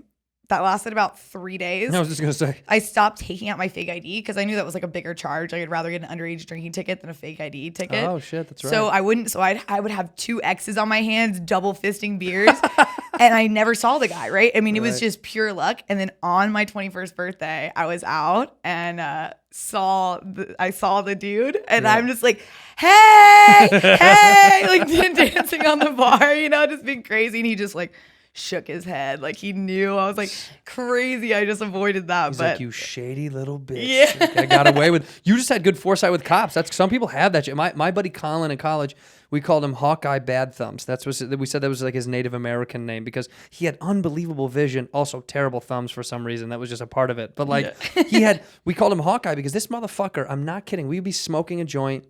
That lasted about 3 days. I was just going to say. I stopped taking out my fake ID because I knew that was like a bigger charge. I'd rather get an underage drinking ticket than a fake ID ticket. Oh shit, that's right. So I would have 2 X's on my hands, double fisting beers. And I never saw the guy, right? I mean, it was just pure luck. And then on my 21st birthday, I was out and saw the dude. And I'm just like, hey, like dancing on the bar, just being crazy. And he just like shook his head. Like he knew. I was like, crazy. I just avoided that. He's but like, you shady little bitch. Yeah. Like, I got away with. You just had good foresight with cops. Some people have that shit. My buddy Colin in college, we called him Hawkeye Bad Thumbs. That's what we said that was like his Native American name because he had unbelievable vision, also terrible thumbs for some reason. That was just a part of it. But like we called him Hawkeye because this motherfucker, I'm not kidding. We'd be smoking a joint,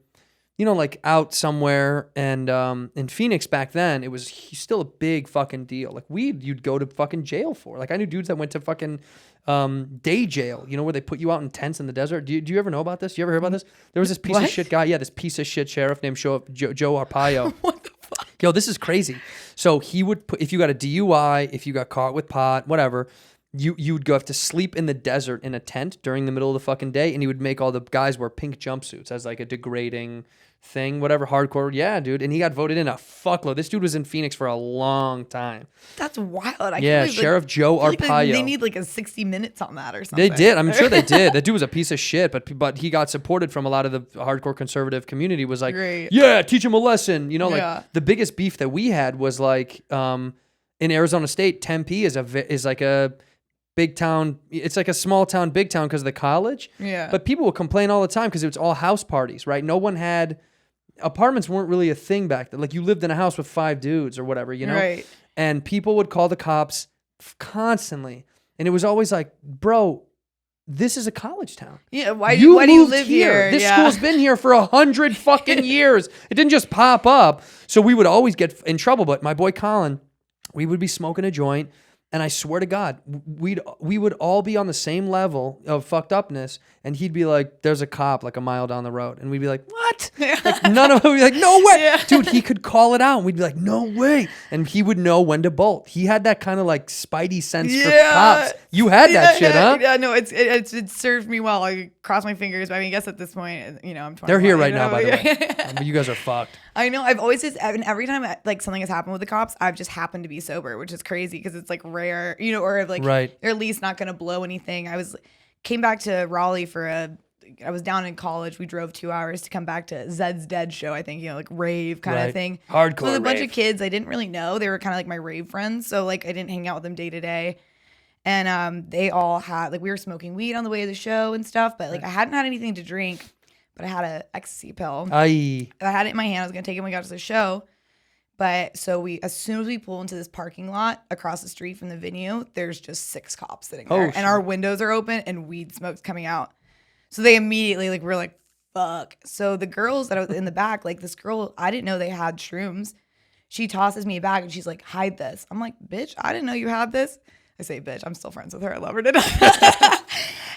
like out somewhere. And in Phoenix back then, it was still a big fucking deal. Like you'd go to fucking jail for. Like I knew dudes that went to fucking day jail, where they put you out in tents in the desert. Do you ever know about this? You ever hear about this? There was this piece of shit guy. Yeah, this piece of shit sheriff named Joe Arpaio. What the fuck? Yo, this is crazy. So he would put, if you got a DUI, if you got caught with pot, whatever, you'd go have to sleep in the desert in a tent during the middle of the fucking day, and he would make all the guys wear pink jumpsuits as like a degrading thing, whatever, hardcore. Yeah, dude. And he got voted in a fuckload. This dude was in Phoenix for a long time. That's wild. Sheriff Joe Arpaio. They need like a 60 Minutes on that or something. They did. I'm sure they did. That dude was a piece of shit, but he got supported from a lot of the hardcore conservative community. Was like, yeah, teach him a lesson. Like the biggest beef that we had was like in Arizona State, Tempe is like a big town. It's like a small town, big town because of the college. Yeah. But people would complain all the time because it was all house parties, right? No one had. Apartments weren't really a thing back then. Like you lived in a house with 5 dudes or whatever, Right. And people would call the cops constantly. And it was always like, bro, this is a college town. Yeah, why do you live here? This school's been here for 100 fucking years. It didn't just pop up. So we would always get in trouble. But my boy Colin, we would be smoking a joint And I swear to God, we would all be on the same level of fucked upness, and he'd be like, "There's a cop like a mile down the road," and we'd be like, "What?" Like, none of us would be like, "No way, Yeah. dude." He could call it out, and we'd be like, "No way," and he would know when to bolt. He had that kind of like spidey sense for cops. You had that shit, huh? Yeah, no, it served me well. I cross my fingers, but I mean, I guess at this point, you know, I'm 21. They're here right now, by the Yeah. way. But you guys are fucked. I know. I've always just, and every time like something has happened with the cops, I've just happened to be sober, which is crazy because it's like rare, you know, or like Right. they're at least not gonna blow anything. Came back to Raleigh I was down in college. We drove 2 hours to come back to Zed's Dead show, I think, you know, like rave kind Right. of thing. Hardcore So with a bunch rave. of kids I didn't really know. They were kind of like my rave friends. So like I didn't hang out with them day to day. And they all had, like, we were smoking weed on the way to the show and stuff, but like I hadn't had anything to drink, but I had a ecstasy pill. Aye. I had it in my hand. I was gonna take it when we got to the show. But so as soon as we pull into this parking lot across the street from the venue, there's just 6 cops sitting there. shit. And our windows are open and weed smoke's coming out. So they immediately we're like, fuck. So the girls that I was in the back, like this girl, I didn't know they had shrooms. She tosses me a bag and she's like, hide this. I'm like, bitch, I didn't know you had this. I say, bitch, I'm still friends with her. I love her to death.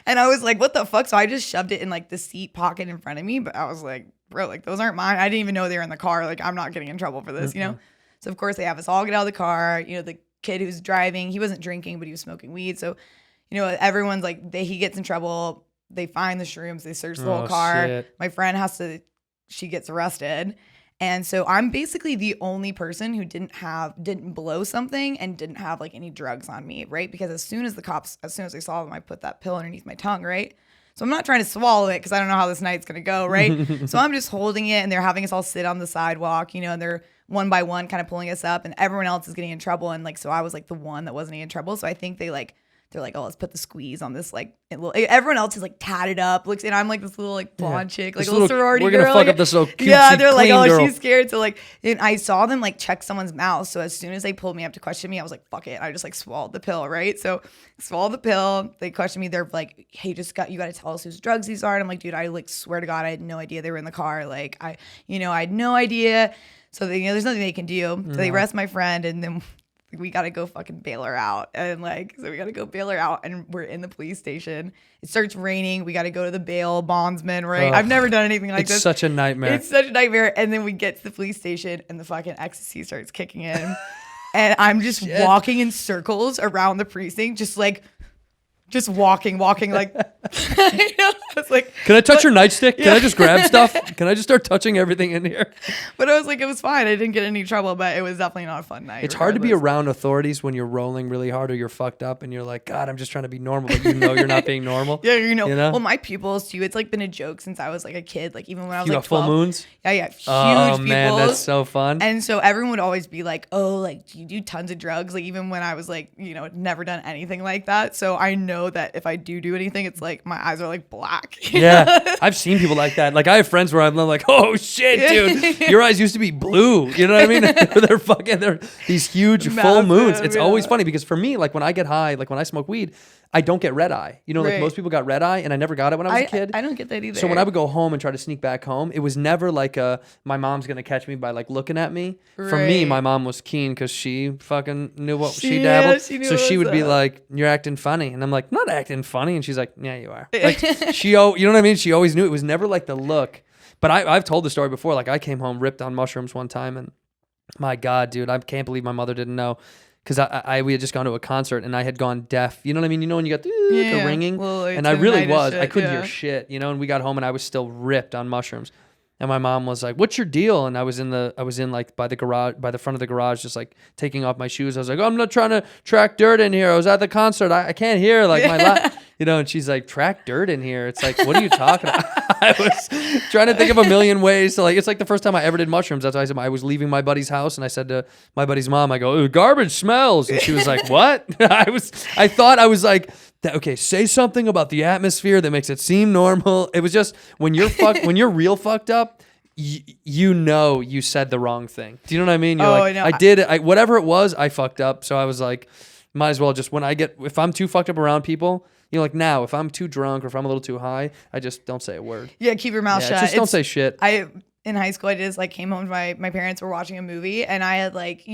And I was like, what the fuck? So I just shoved it in like the seat pocket in front of me. But I was like, bro, like those aren't mine. I didn't even know they were in the car. Like, I'm not getting in trouble for this, you know? So of course they have us all get out of the car. You know, the kid who's driving, he wasn't drinking, but he was smoking weed. So, you know, everyone's like, he gets in trouble. They find the shrooms. They search the whole car. Shit. My friend she gets arrested. And so I'm basically the only person who didn't blow something and didn't have like any drugs on me, right? Because as soon as they saw them, I put that pill underneath my tongue, right? So I'm not trying to swallow it because I don't know how this night's gonna go, right? So I'm just holding it and they're having us all sit on the sidewalk, you know, and they're one by one kind of pulling us up and everyone else is getting in trouble. And like, so I was like the one that wasn't in trouble. So I think they're like, oh, let's put the squeeze on this like everyone else is like tatted up, and I'm like this little like blonde chick, like This a little sorority we're girl. gonna fuck like, up this little cutesy, yeah, they're like, clean oh, girl. she's scared. So like, and I saw them like check someone's mouth. So as soon as they pulled me up to question me, I was like, fuck it. I just like swallowed the pill, right? So swallowed the pill. They questioned me. They're like, hey, you got to tell us whose drugs these are. And I'm like, dude, I like swear to God, I had no idea they were in the car. Like I had no idea. So they, there's nothing they can do. So they arrest my friend and then we got to go fucking bail her out. And like, so we got to go bail her out and we're in the police station. It starts raining. We got to go to the bail bondsman, right? Ugh. I've never done anything like It's this. such a nightmare. It's such a nightmare. And then we get to the police station and the fucking ecstasy starts kicking in. And I'm just walking in circles around the precinct, just walking like, you know, it's like, Can I touch your nightstick? Can I just grab stuff? Can I just start touching everything in here? but I was like, it was fine. I didn't get in any trouble, but it was definitely not a fun night. It's hard to be regardless. around authorities when you're rolling really hard or you're fucked up and you're like, God, I'm just trying to be normal, but you know you're not being normal. Yeah, you know. You know? Well, my pupils too. It's like been a joke since I was like a kid. Like even when I was You like got full 12. moons? Yeah, huge Oh pupils. man, that's so fun. And so everyone would always be like, "Oh, like do you do tons of drugs?" Like even when I was like, you know, never done anything like that. So I know that if I do anything, it's like my eyes are like black. Yeah, I've seen people like that. Like I have friends where I'm like, oh shit, dude, your eyes used to be blue. You know what I mean? they're these huge full moons. Massive, It's yeah. always funny because for me, like when I get high, like when I smoke weed, I don't get red eye. You know, like Right. most people got red eye, and I never got it when I was a kid. I don't get that either. So when I would go home and try to sneak back home, it was never like my mom's gonna catch me by like looking at me. For me, Right. my mom was keen because she fucking knew what she Yeah, dabbled. she knew So she what's would be up. like, "You're acting funny," and I'm like, "Not acting funny," and she's like, "Yeah, you are." Like you know what I mean? She always knew. It was never like the look. But I've told the story before. Like I came home ripped on mushrooms one time, and my God, dude, I can't believe my mother didn't know. Because we had just gone to a concert and I had gone deaf. You know what I mean? You know when you got the Yeah, ringing? little, like, And I really tinnitus was. I shit, couldn't yeah. hear shit, you know? And we got home and I was still ripped on mushrooms. And my mom was like, "What's your deal?" And I was in like by the front of the garage, just like taking off my shoes. I was like, "Oh, I'm not trying to track dirt in here. I was at the concert. I can't hear like you know." And she's like, "Track dirt in here." It's like, what are you talking about? I was trying to think of a million ways to like. It's like the first time I ever did mushrooms. That's why I said I was leaving my buddy's house and I said to my buddy's mom, I go, "Oh, garbage smells," and she was like, "What?" I thought I was like, okay, say something about the atmosphere that makes it seem normal. It was just when you're real fucked up, you know you said the wrong thing. Do you know what I mean? You're like, no, I did it. Whatever it was, I fucked up. So I was like, might as well just if I'm too fucked up around people, you know, like now, if I'm too drunk or if I'm a little too high, I just don't say a word. Yeah, keep your mouth Yeah, shut. just don't say shit. in high school, I just like came home to my parents were watching a movie, and I had like,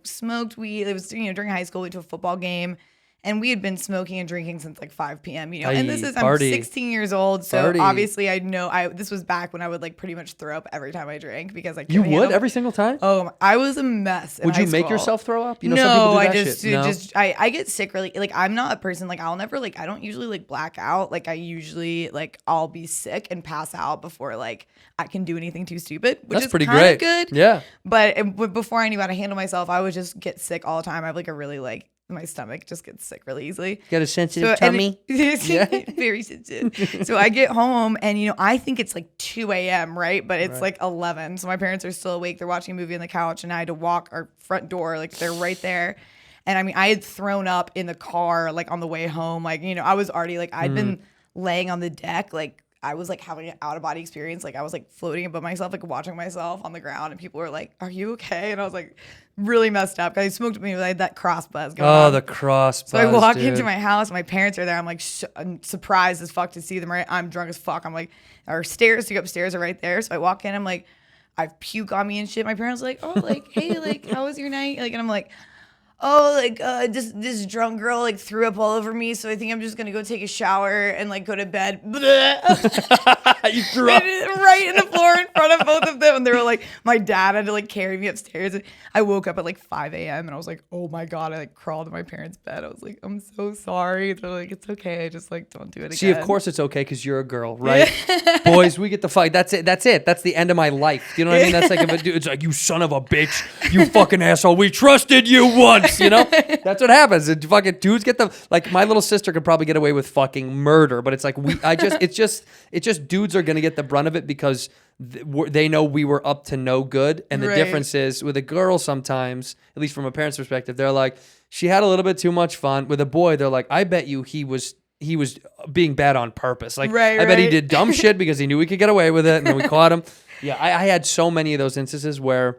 smoked weed. It was, during high school, we went to a football game. And we had been smoking and drinking since like 5 p.m., And this is, I'm 16 years old. So obviously I know this was back when I would like pretty much throw up every time I drank because I couldn't You would every single time? Oh, I was a mess. Would you make yourself throw up? You know, no, some people do I that just, shit. No? I get sick really. Like, I'm not a person, like, I'll never, like, I don't usually like black out. Like, I usually, like, I'll be sick and pass out before, like, I can do anything too stupid, which That's is pretty kind great. of good. Yeah. But before I knew how to handle myself, I would just get sick all the time. I have like a really like, my stomach just gets sick really easily. Got a sensitive tummy? Very sensitive. So I get home and, I think it's like 2 a.m., right? But it's like 11. So my parents are still awake. They're watching a movie on the couch and I had to walk our front door. Like they're right there. And I mean, I had thrown up in the car, like on the way home. Like, I was already like, I'd been laying on the deck. Like I was like having an out of body experience. Like I was like floating above myself, like watching myself on the ground. And people were like, "Are you okay?" And I was like, really messed up because I smoked me. I had that cross buzz going on. Oh, the cross buzz. So I walk dude. into my house. My parents are there. I'm like, I'm surprised as fuck to see them. Right, I'm drunk as fuck. I'm like, our stairs to go upstairs are right there. So I walk in. I'm like, I've puke on me and shit. My parents are like, oh, like, hey, like, how was your night? Like, and I'm like, oh, like, this drunk girl like threw up all over me, so I think I'm just gonna go take a shower and like go to bed. You threw up right in the floor in front of both of them, and they were like, my dad had to like carry me upstairs. And I woke up at like 5 a.m. and I was like, oh my god, I like crawled to my parents' bed. I was like, I'm so sorry. They're like, it's okay, I just like don't do it again. See, of course it's okay because you're a girl, right? Boys, we get the fight. That's it. That's the end of my life. You know what I mean? That's like if a dude, it's like, you son of a bitch, you fucking asshole. We trusted you once. You know, that's what happens. And fucking dudes get like my little sister could probably get away with fucking murder, but it's like it's just dudes are gonna get the brunt of it because they know we were up to no good. And the difference is with a girl sometimes, at least from a parent's perspective, they're like, she had a little bit too much fun. With a boy, they're like, I bet you he was being bad on purpose. Like I bet he did dumb shit because he knew we could get away with it, and then we caught him. Yeah, I had so many of those instances where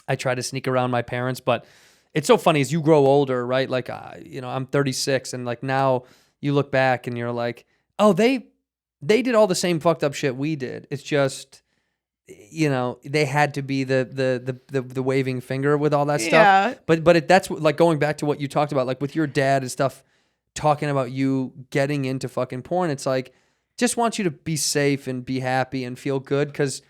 I tried to sneak around my parents, but it's so funny as you grow older, right? Like, I'm 36, and like now you look back and you're like, oh, they did all the same fucked up shit we did. It's just, they had to be the waving finger with all that stuff. But that's like going back to what you talked about, like with your dad and stuff, talking about you getting into fucking porn. It's like, just want you to be safe and be happy and feel good because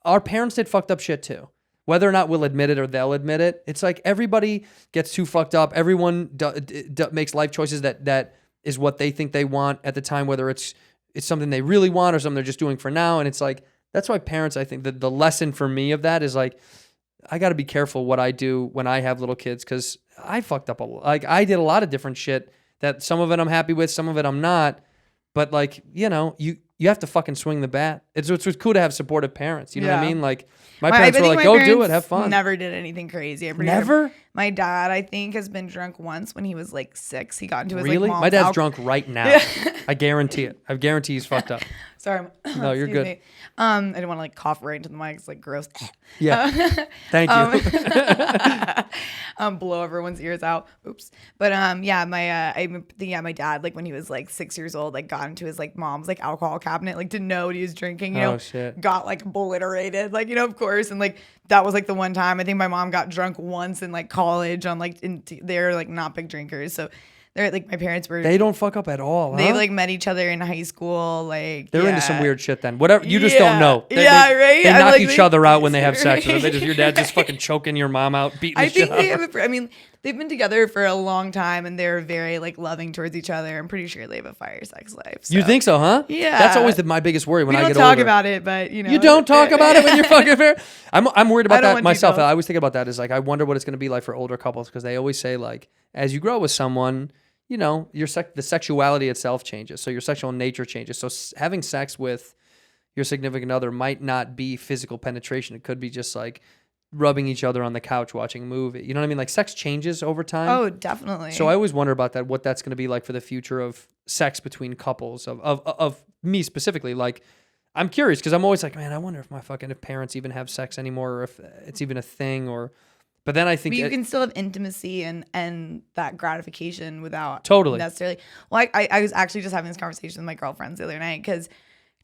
our parents did fucked up shit too. Whether or not we'll admit it or they'll admit it, it's like everybody gets too fucked up. Everyone makes life choices that is what they think they want at the time, whether it's something they really want or something they're just doing for now. And it's like, that's why parents, I think that the lesson for me of that is like, I got to be careful what I do when I have little kids because I fucked up like I did a lot of different shit that some of it I'm happy with, some of it I'm not. But like, you have to fucking swing the bat. It's cool to have supportive parents. You know what I mean? Like my parents were like, go do it, have fun. Never did anything crazy. Never? My dad, I think, has been drunk once when he was like 6. He got into his really? like mom's My dad's drunk right now. I guarantee it. I guarantee he's fucked up. Sorry. No, you're good. Me. I didn't want to like cough right into the mic. It's like gross. Yeah. Thank you. Blow everyone's ears out. Oops. But my dad, like when he was like 6 years old, like got into his like mom's like alcohol cabinet, like didn't know what he was drinking, shit. Got like obliterated, like, of course. And like that was like the one time I think my mom got drunk once in like college on like they're like not big drinkers. So they're like my parents were. They don't fuck up at all. Huh? They like met each other in high school. Like they're into some weird shit. Then whatever you just don't know. Right. They knock each other out when they have sex. Your dad just fucking choking your mom out, beating. I think they have. They've been together for a long time and they're very like loving towards each other. I'm pretty sure they have a fire sex life. So. You think so, huh? Yeah. That's always my biggest worry when I get older. We don't talk about it, but You don't talk about it when you're fucking fair. I'm worried about that myself. Details. I always think about that. Is like I wonder what it's going to be like for older couples because they always say like as you grow with someone, the sexuality itself changes. So your sexual nature changes. So having sex with your significant other might not be physical penetration. It could be just like rubbing each other on the couch watching a movie. You know what I mean? Like sex changes over time. Oh, definitely. So I always wonder about that, what that's going to be like for the future of sex between couples, of me specifically. Like, I'm curious because I'm always like, man, I wonder if parents even have sex anymore or if it's even a thing but then I think... But you can still have intimacy and that gratification without... Totally. Necessarily... Well, I was actually just having this conversation with my girlfriends the other night because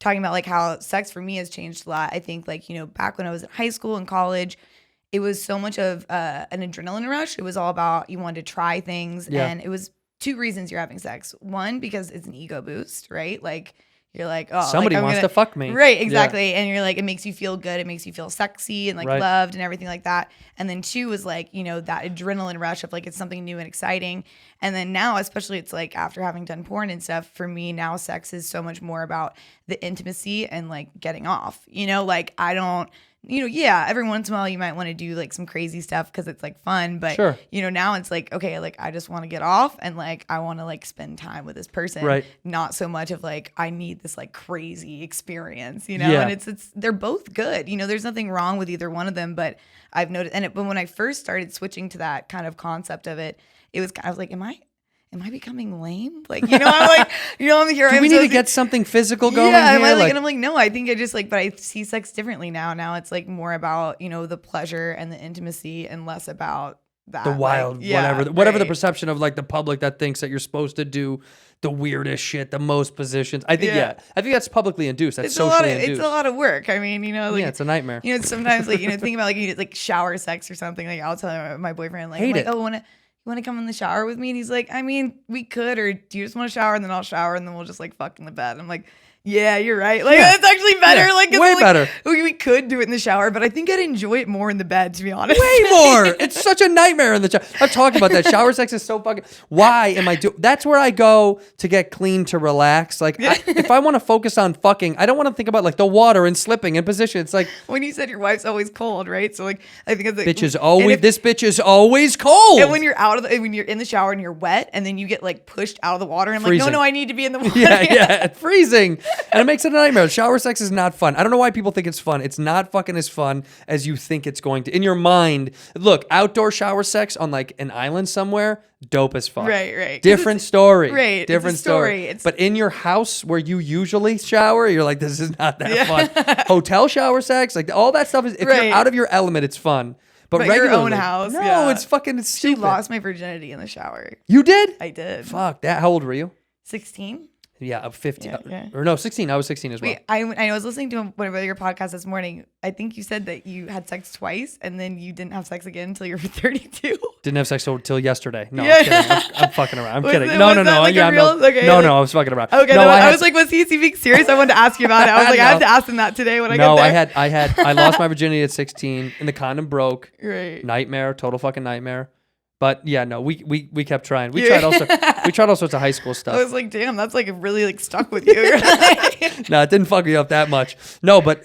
talking about like how sex for me has changed a lot. I think like, back when I was in high school and college, it was so much of an adrenaline rush. It was all about you wanted to try things. Yeah. And it was 2 reasons you're having sex. One, because it's an ego boost, right? Like you're like, oh, Somebody like, wants to fuck me. Right, exactly. And you're like, it makes you feel good. It makes you feel sexy and like Right. loved and everything like that. And then 2 was like, that adrenaline rush of like it's something new and exciting. And then now, especially it's like after having done porn and stuff, for me now sex is so much more about the intimacy and like getting off. Like I don't, yeah, every once in a while you might want to do like some crazy stuff because it's like fun. But Sure. now it's like, okay, like I just want to get off and like I want to like spend time with this person. Right. Not so much of like I need this like crazy experience, Yeah. And it's they're both good. There's nothing wrong with either one of them, but I've noticed but when I first started switching to that kind of concept of it, it was kind of like, am I becoming lame? Like, I'm like, I'm here. Do we need to get something physical going yeah, here? and I'm like, no, I think I just like, but I see sex differently now. Now it's like more about, the pleasure and the intimacy and less about that. the wild, like, yeah, whatever the right. perception of like the public that thinks that you're supposed to do the weirdest shit, the most positions. I think, Yeah. I think that's publicly induced. That's It's socially induced. it's a lot of work. I mean, like, yeah, it's a nightmare. Sometimes like, think about like shower sex or something. Like I'll tell my boyfriend, like, Hate I'm like, it. oh, you want to come in the shower with me? And he's like, I mean, we could, or do you just want to shower and then I'll shower and then we'll just like fuck in the bed? I'm like, yeah, you're right. Like Yeah. it's actually better. Yeah, Like it's way like, better. We could do it in the shower, but I think I'd enjoy it more in the bed, to be honest. Way more. It's such a nightmare in the shower. I've talked about that. Shower sex is so fucking. Why am I doing? That's where I go to get clean, to relax. Like, if I want to focus on fucking, I don't want to think about like the water and slipping in position. It's like, When you said your wife's always cold, right? So like, I think it's like, bitch is and always. if- This bitch is always cold. And when you're when you're in the shower and you're wet, and then you get like pushed out of the water, and I'm Freezing. like, no, I need to be in the water. yeah, freezing, and it makes it a nightmare. Shower sex is not fun. I don't know why people think it's fun. It's not fucking as fun as you think it's going to. In your mind, look, outdoor shower sex on like an island somewhere, dope as fuck. Right. Different story. Right, it's a Different story. It's- But in your house where you usually shower, you're like, this is not that fun. Hotel shower sex, like all that stuff is. If Right. you're out of your element, it's fun. But your own regularly, house, no, yeah. it's fucking. It's She stupid. lost my virginity in the shower. You did? I did. Fuck that. How old were you? 16. Yeah, 15. Yeah. Or no, 16. I was 16 as well. Wait, I was listening to one of your podcasts this morning. I think you said that you had sex twice and then you didn't have sex again until you were 32. Didn't have sex till yesterday. No, Yeah. I'm kidding. I'm fucking around. I'm Was kidding. it- No, was no, that no. like a Yeah, real- no, okay, no, like- no. I was fucking around. Okay, no, no, I had- was like, was he being serious? I wanted to ask you about it. I was like, I have No. to ask him that today when I no, get there. I lost my virginity at 16, and the condom broke. Right. Nightmare, total fucking nightmare. But yeah, no, we kept trying. We Yeah. tried all sorts of high school I stuff. was like, damn, that's like really like stuck with you. You're like- No, it didn't fuck me up that much. No, but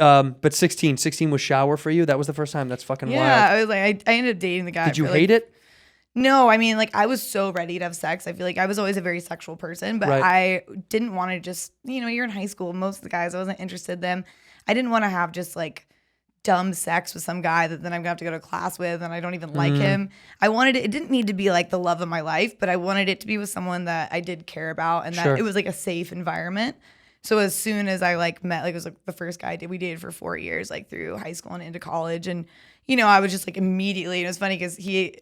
16 was shower for you. That was the first time. That's fucking yeah, wild. I was like, I ended up dating the guy. Did you for, like, hate it? No, I mean, like, I was so ready to have sex. I feel like I was always a very sexual person, but Right. I didn't want to just, you're in high school. Most of the guys, I wasn't interested in them. I didn't want to have just like dumb sex with some guy that then I'm gonna have to go to class with and I don't even like him. I wanted it didn't need to be like the love of my life, but I wanted it to be with someone that I did care about and that Sure. it was like a safe environment. So as soon as I like met, like it was like the first guy we dated for 4 years, like through high school and into college. And, I was just like immediately, and it was funny because he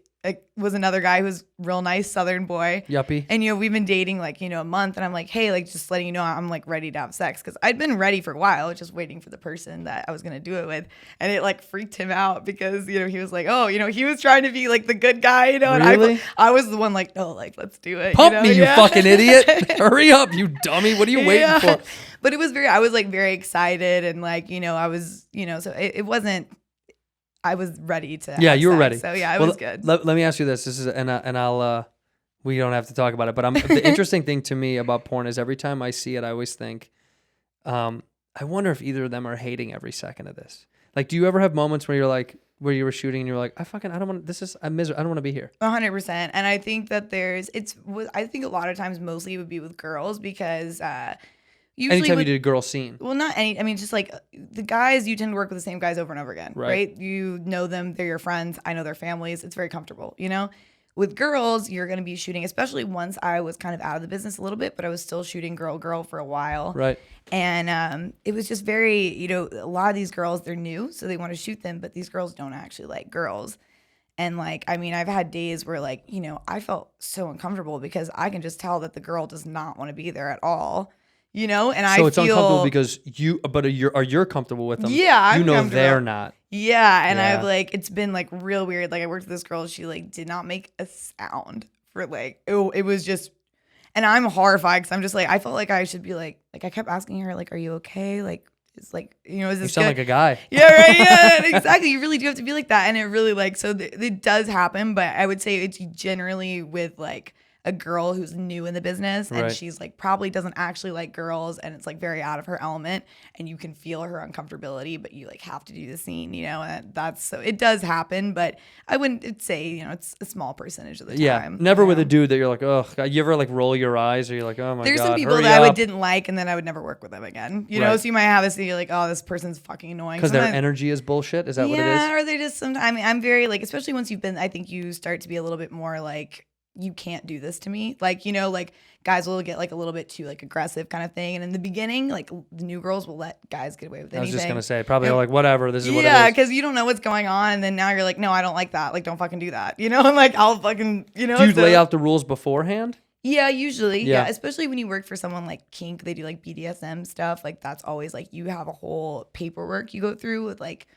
was another guy who was real nice Southern boy. Yuppie. And, we've been dating like, a month and I'm like, hey, like just letting you know, I'm like ready to have sex. Cause I'd been ready for a while, just waiting for the person that I was going to do it with. And it like freaked him out because, he was like, oh, he was trying to be like the good guy, and Really? I was the one like, no, like, let's do it. Pump me, you Yeah. fucking idiot. Hurry up, you dummy. What are you waiting for? But it was I was like very excited and like, I was, so it wasn't, I was ready to. Yeah, have you were sex. ready. So yeah, it Well, was good. Let me ask you this. This is and I'll we don't have to talk about it, but the interesting thing to me about porn is every time I see it, I always think, I wonder if either of them are hating every second of this. Like, do you ever have moments where you're like, where you were shooting and you're like, I don't want, I'm miserable. I don't want to be here. 100%. And I think that I think a lot of times mostly it would be with girls because usually Anytime with, you did a girl scene. well, not any, I mean, just like the guys, you tend to work with the same guys over and over again, right? You know them, they're your friends. I know their families. It's very comfortable, With girls, you're going to be shooting, especially once I was kind of out of the business a little bit, but I was still shooting girl for a while. Right. And it was just very, a lot of these girls, they're new, so they want to shoot them, but these girls don't actually like girls. And like, I mean, I've had days where like, I felt so uncomfortable because I can just tell that the girl does not want to be there at all. you know, and So I it's feel uncomfortable because you're comfortable with them. Yeah, I'm you know comfortable. they're not. Yeah, and Yeah. I've like it's been like real weird. Like I worked with this girl, she like did not make a sound for like it was just, and I'm horrified because I'm just like I felt like I should be like I kept asking her like, are you okay? Like it's like is You this sound good? like a guy. Yeah, right. Yeah, exactly. You really do have to be like that, and it really like so it does happen. But I would say it's generally with like a girl who's new in the business and Right. she's like probably doesn't actually like girls and it's like very out of her element and you can feel her uncomfortability, but you like have to do the scene, you know, and that's so it does happen, but I wouldn't say, you know, it's a small percentage of the Yeah, time. never you with know? a dude that you're like, oh, you ever like roll your eyes or you're like, oh my There's god, some people hurry that I up. didn't like and then I would never work with them again. You know, Right. so you might have this and you're like, oh, this person's fucking annoying. Because their Sometimes- energy is bullshit. Is that what it Yeah, is? or they just sometimes. I mean, I'm very like, especially once you've been. I think you start to be a little bit more like, you can't do this to me. Like, you know, like guys will get like a little bit too like aggressive kind of thing. And in the beginning, like the new girls will let guys get away with I anything. was just gonna say, probably And- like whatever. This is what Yeah, it is. because you don't know what's going on, and then now you're like, no, I don't like that. Like, don't fucking do that. You know, and like I'll fucking, you know. Do you so- lay out the rules beforehand? Yeah, usually. Yeah. Yeah. Especially when you work for someone like Kink, they do like BDSM stuff. Like that's always like you have a whole paperwork you go through with like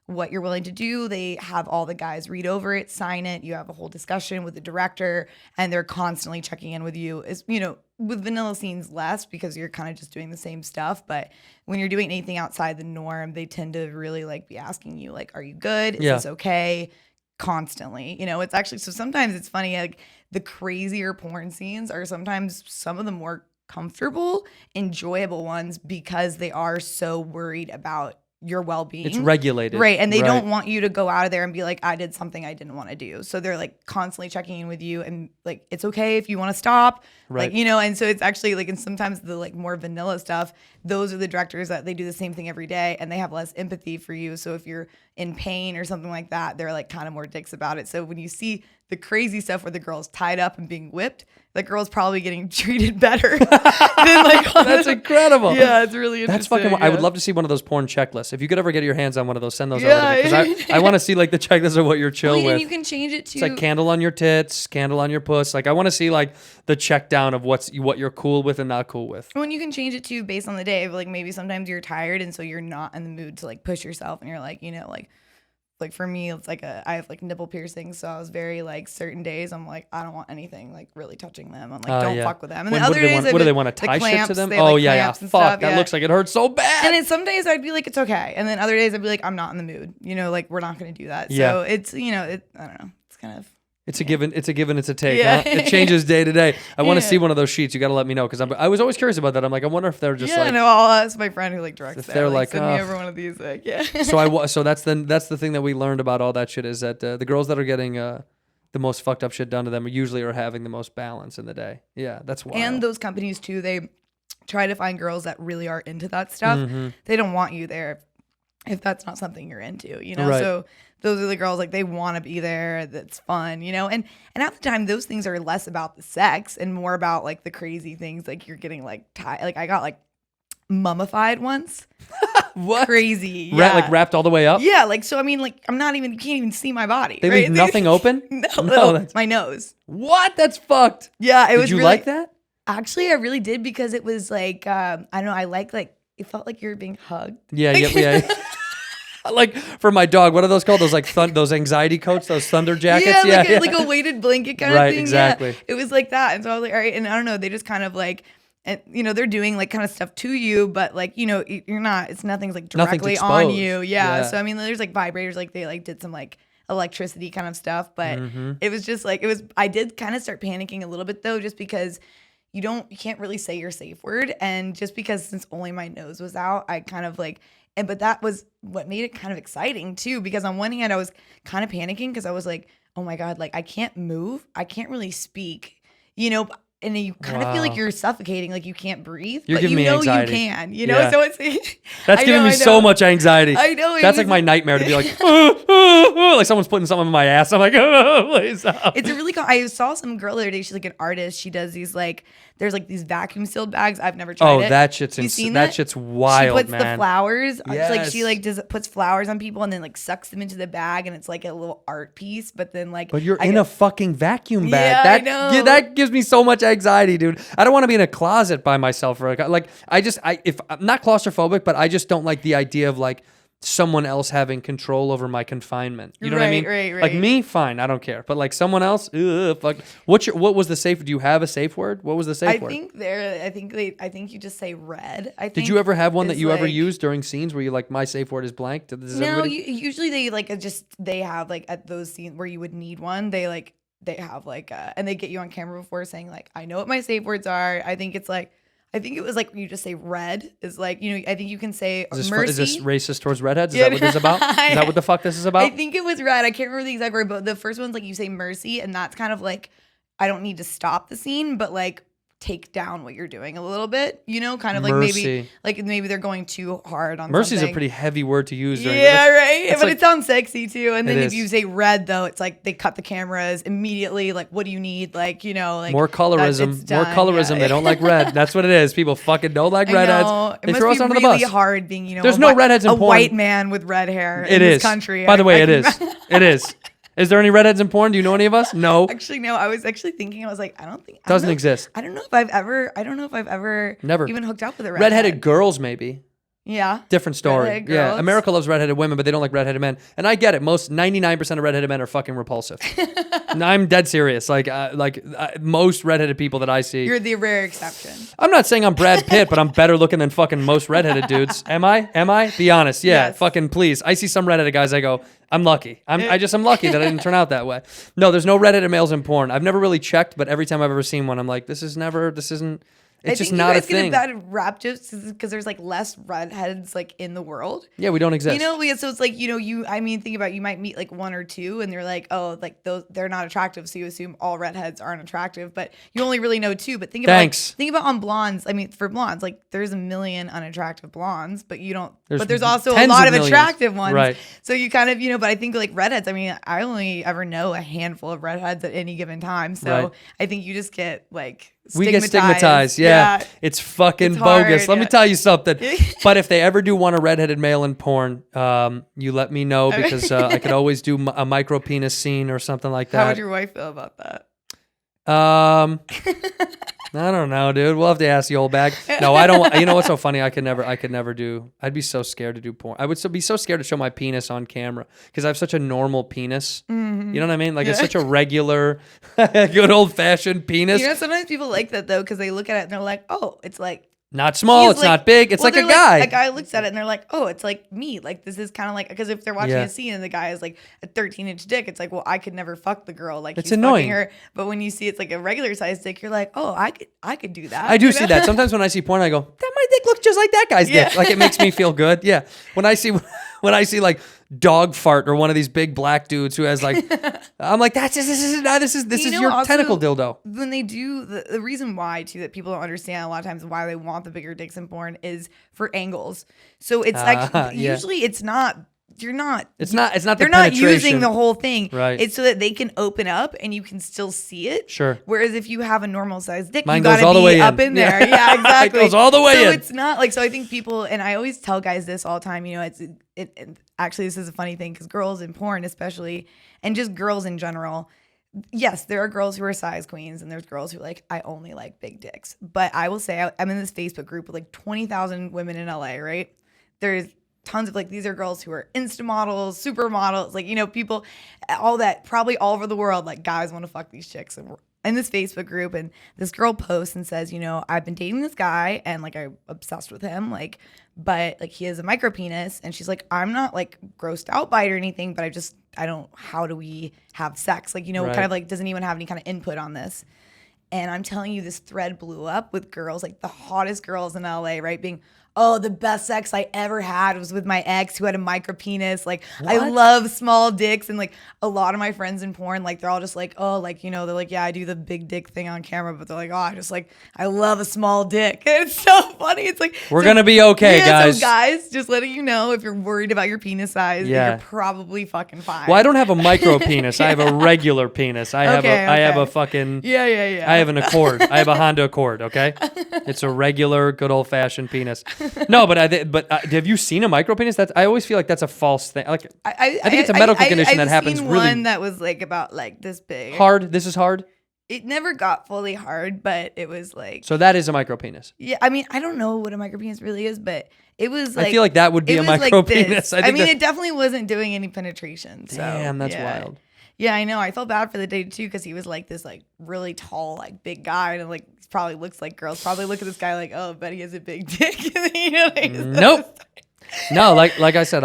what you're willing to do. They have all the guys read over it, sign it. You have a whole discussion with the director, and they're constantly checking in with you. Is you know, with vanilla scenes less because you're kind of just doing the same stuff. But when you're doing anything outside the norm, they tend to really like be asking you like, "Are you good? Is Yeah. this okay?" Constantly, you know, it's actually so sometimes it's funny like the crazier porn scenes are sometimes some of the more comfortable, enjoyable ones because they are so worried about your well-being. It's regulated. Right. And they Right. don't want you to go out of there and be like, I did something I didn't want to do. So they're like constantly checking in with you and like, it's okay if you want to stop. Right. Like, you know, and so it's actually like, and sometimes the like more vanilla stuff, those are the directors that they do the same thing every day and they have less empathy for you. So if you're in pain or something like that, they're like kind of more dicks about it. So when you see the crazy stuff where the girl's tied up and being whipped, the girl's probably getting treated better than like That's incredible. Yeah, it's really interesting. That's fucking. I would yeah. love to see one of those porn checklists. If you could ever get your hands on one of those, send those Yeah, over to me because I want to see like the checklist of what you're chill Well, with. and you can change it to It's like candle on your tits, candle on your puss. Like I want to see like the check down of what you're cool with and not cool with. when you can change it to based on the day. Like maybe sometimes you're tired and so you're not in the mood to like push yourself and you're like, you know, like for me it's like I have like nipple piercings, so I was very like certain days I'm like I don't want anything like really touching them. I'm like don't Yeah. fuck with them. And When- the other days what do they want to tie shit to clamps, them? they have, Oh like, yeah, yeah. clamps and Fuck, stuff, that yeah. looks like it hurts so bad. And then some days I'd be like it's okay, and then other days I'd be like I'm not in the mood. You know, like we're not going to do that. Yeah. So it's you know it I don't know. It's kind of It's a given. It's a given. It's a take. Yeah. Huh? It changes day to day. I want to Yeah. see one of those sheets. You got to let me know because I was always curious about that. I'm like, I wonder if they're just yeah. like. No, I'll ask my friend who like directs If that. they're Like, like, send me "Ugh." over one of these. Like yeah. So that's the thing that we learned about all that shit is that the girls that are getting the most fucked up shit done to them usually are having the most balance in the day. Yeah, that's why. And those companies too, they try to find girls that really are into that stuff. Mm-hmm. They don't want you there if that's not something you're into, you know? Right. So those are the girls like they want to be there. That's fun, you know? And at the time, those things are less about the sex and more about like the crazy things. Like you're getting like tied. Like I got like mummified once. what? Crazy. Yeah. Like wrapped all the way up. Yeah. Like, so I mean, like I'm not even, you can't even see my body. They right? leave nothing open. No, that's my nose. what? That's fucked. Yeah. It Did was you really, like that? Actually, I really did because it was like I don't know. I like it felt like you were being hugged. Yeah, yeah. Like for my dog, what are those called? Those like those anxiety coats, those thunder jackets. Yeah, like a weighted blanket kind Right, of thing. exactly. Yeah, it was like that, and so I was like, all right. And I don't know, they just kind of like, and you know, they're doing like kind of stuff to you, but like you know, you're not. It's nothing's like Nothing's directly on exposed. you. Yeah. Yeah. So I mean, there's like vibrators, like they like did some like electricity kind of stuff, but Mm-hmm. it was just like it was. I did kind of start panicking a little bit though, just because. You can't really say your safe word. And just because since only my nose was out, I kind of like, but that was what made it kind of exciting too, because on one hand, I was kind of panicking because I was like, oh my God, like I can't move. I can't really speak, you know, and then you kind of feel like Wow. you're suffocating, like you can't breathe, You're but giving you me know anxiety. you can, you know? Yeah. So it's, That's I giving know, me I so know. much anxiety. I know. it That's like was- my nightmare to be like, like someone's putting something in my ass. I'm like, please stop. It's a really cool. I saw some girl the other day. She's like an artist. She does these like there's like these vacuum sealed bags. I've never tried Oh, it. that shit's You seen that shit's wild, she puts man. the flowers. It's like she Yes. like puts flowers on people and then like sucks them into the bag, and it's like a little art piece. But then like, But you're in a fucking vacuum bag. Yeah, that, I know. Yeah, that gives me so much anxiety, dude. I don't want to be in a closet by myself. Like, if I'm not claustrophobic, but I just don't like the idea of like someone else having control over my confinement. You know what I mean? Right. Like me, fine, I don't care. But like someone else, ugh, fuck. What was the safe? Do you have a safe word? What was the safe word? I think you just say red. Did you ever have one that is you ever like- used during scenes where you like my safe word is blank? Does No, everybody- usually they like they have like at those scenes where you would need one. They have like and they get you on camera before saying like, I know what my safe words are. I think it was like you just say red is like, you know, I think you can say mercy. Is this racist towards redheads? Is that what this is about? Is that what the fuck this is about? I think it was red. I can't remember the exact word, but the first one's like you say mercy, and that's kind of like I don't need to stop the scene, but like take down what you're doing a little bit, you know, kind of like Mercy. maybe they're going too hard on Mercy is a something. pretty heavy word to use. During Yeah, right. it's But like- it sounds sexy too. And then It if is. you say red, though, it's like they cut the cameras immediately. Like, what do you need? Like, you know, like More colorism. it's More done, colorism. yeah. They don't like red. That's what it is. People fucking don't like I redheads. know. It They must throw be us under really the bus. hard being, you know, There's no redheads in a porn. white man with red hair It in is. this country. By the way, I it is. can- It is. Is there any redheads in porn? Do you know any of us? No. Actually, no. I was actually thinking. I was like, I don't Doesn't know- exist. I don't know if I've ever Never. even hooked up with a Redheaded girls, maybe. Yeah. Different story. Redheaded Yeah. girls. America loves redheaded women, but they don't like redheaded men. And I get it. 99% of redheaded men are fucking repulsive. And I'm dead serious. Most redheaded people that I see. You're the rare exception. I'm not saying I'm Brad Pitt, but I'm better looking than fucking most redheaded dudes. Am I? Be honest. Yeah. Yes. Fucking please. I see some redheaded guys. I go, I'm lucky. I'm lucky that I didn't turn out that way. No, there's no redheaded males in porn. I've never really checked, but every time I've ever seen one, I'm like, it's just not a thing. I think you guys get a bad rap just because there's like less redheads like in the world. Yeah, we don't exist. You know, so it's like, you know, think about, you might meet like one or two and they're like, oh, like they're not attractive. So you assume all redheads aren't attractive, but you only really know two. But think about on blondes. I mean, for blondes, like there's a million unattractive blondes, but there's also a tens lot of millions. attractive ones. Right. So you kind of, you know, but I think like redheads, I mean, I only ever know a handful of redheads at any given time. So Right. I think you just get like We get stigmatized. Yeah. It's fucking It's hard, bogus. Let me yeah. tell you something. But if they ever do want a redheaded male in porn, you let me know because I could always do a micro penis scene or something like How would that. your wife feel about that? I don't know, dude. We'll have to ask the old bag. No, I don't. You know what's so funny? I could never do. I'd be so scared to do porn. I would be so scared to show my penis on camera because I have such a normal penis. Mm-hmm. You know what I mean? Like it's such a regular, good old fashioned penis. You know, sometimes people like that though because they look at it and they're like, oh, it's like Not small. he's It's like- not big. It's well, like a they're guy. A guy looks at it and they're like, oh, it's like me. Like this is kind of like, because if they're watching Yeah. a scene and the guy is like a 13-inch dick, it's like, well, I could never fuck the girl. Like It's he's annoying. fucking her. But when you see it's like a regular size dick, you're like, oh, I could do that. I do you see know? that. Sometimes when I see porn, I go, that my dick looks just like that guy's dick. Yeah. Like it makes me feel good. Yeah. When I see like dog fart or one of these big black dudes who has like, I'm like, this is You know, your also, tentacle dildo. When they do the reason why too that people don't understand a lot of times why they want the bigger dicks in porn is for angles. So it's like yeah. usually it's not. You're not. It's not the They're not penetration. using the whole thing. Right. It's so that they can open up and you can still see it. Sure. Whereas if you have a normal sized dick, Mine you goes gotta all the be way up in. in there. Yeah. Yeah, It exactly. goes all the way so in. it's not like, so I think people, and I always tell guys this all the time, you know, it actually, this is a funny thing because girls in porn especially, and just girls in general, yes, there are girls who are size queens and there's girls who are like, I only like big dicks. But I will say, I'm in this Facebook group with like 20,000 women in LA, right? There's tons of like, these are girls who are Insta models, supermodels, like, you know, people, all that, probably all over the world, like guys want to fuck these chicks. And we're in this Facebook group and this girl posts and says, you know, I've been dating this guy and like I'm obsessed with him, like, but like he has a micro penis. And she's like, I'm not like grossed out by it or anything, but how do we have sex? Like, you know, Right. kind of like, does anyone have any kind of input on this? And I'm telling you, this thread blew up with girls, like the hottest girls in LA, right? Being, oh, the best sex I ever had was with my ex who had a micro penis. Like, I What? love small dicks. And like a lot of my friends in porn, like they're all just like, oh, like, they're like, yeah, I do the big dick thing on camera, but they're like, oh, I love a small dick. And it's so funny. It's like, We're gonna be okay, guys. So guys, just letting you know, if you're worried about your penis size, you're probably fucking fine. Well, I don't have a micro penis. I have a regular penis. I have Okay, I have okay. a fucking Yeah. I have an Accord. I have a Honda Accord. Okay, it's a regular, good old fashioned penis. No, but have you seen a micro penis? I always feel like that's a false thing. Like I think it's a medical condition that happens seen really one that was like about like this big. hard. This is hard. It never got fully hard, but it was like. So that is a micro penis. Yeah, I mean, I don't know what a micro penis really is, but it was like. I feel like that would be it a was micro like this. penis. I mean, it definitely wasn't doing any penetration. So, Damn, that's yeah. wild. Yeah, I know. I felt bad for the dude too because he was like this like really tall like big guy and like he probably looks like girls probably look at this guy like, oh, I bet he has a big dick. Nope. No, like I said,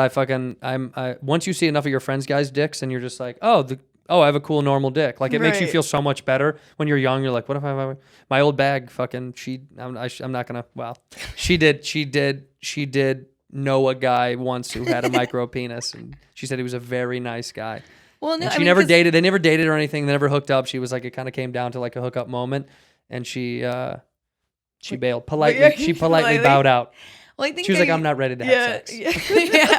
once you see enough of your friends' guys' dicks and you're just like, oh, I have a cool normal dick. Like it makes you Right. feel so much better when you're young. You're like, what if my old bag fucking I'm not gonna. Well, she did know a guy once who had a micro penis, and she said he was a very nice guy. Well, no, And I she mean, never 'cause- dated. They never dated or anything. They never hooked up. She was like, it kind of came down to like a hookup moment, and she bailed politely. She politely bowed out. Well, I think She was like, I'm not ready to have sex. Yeah.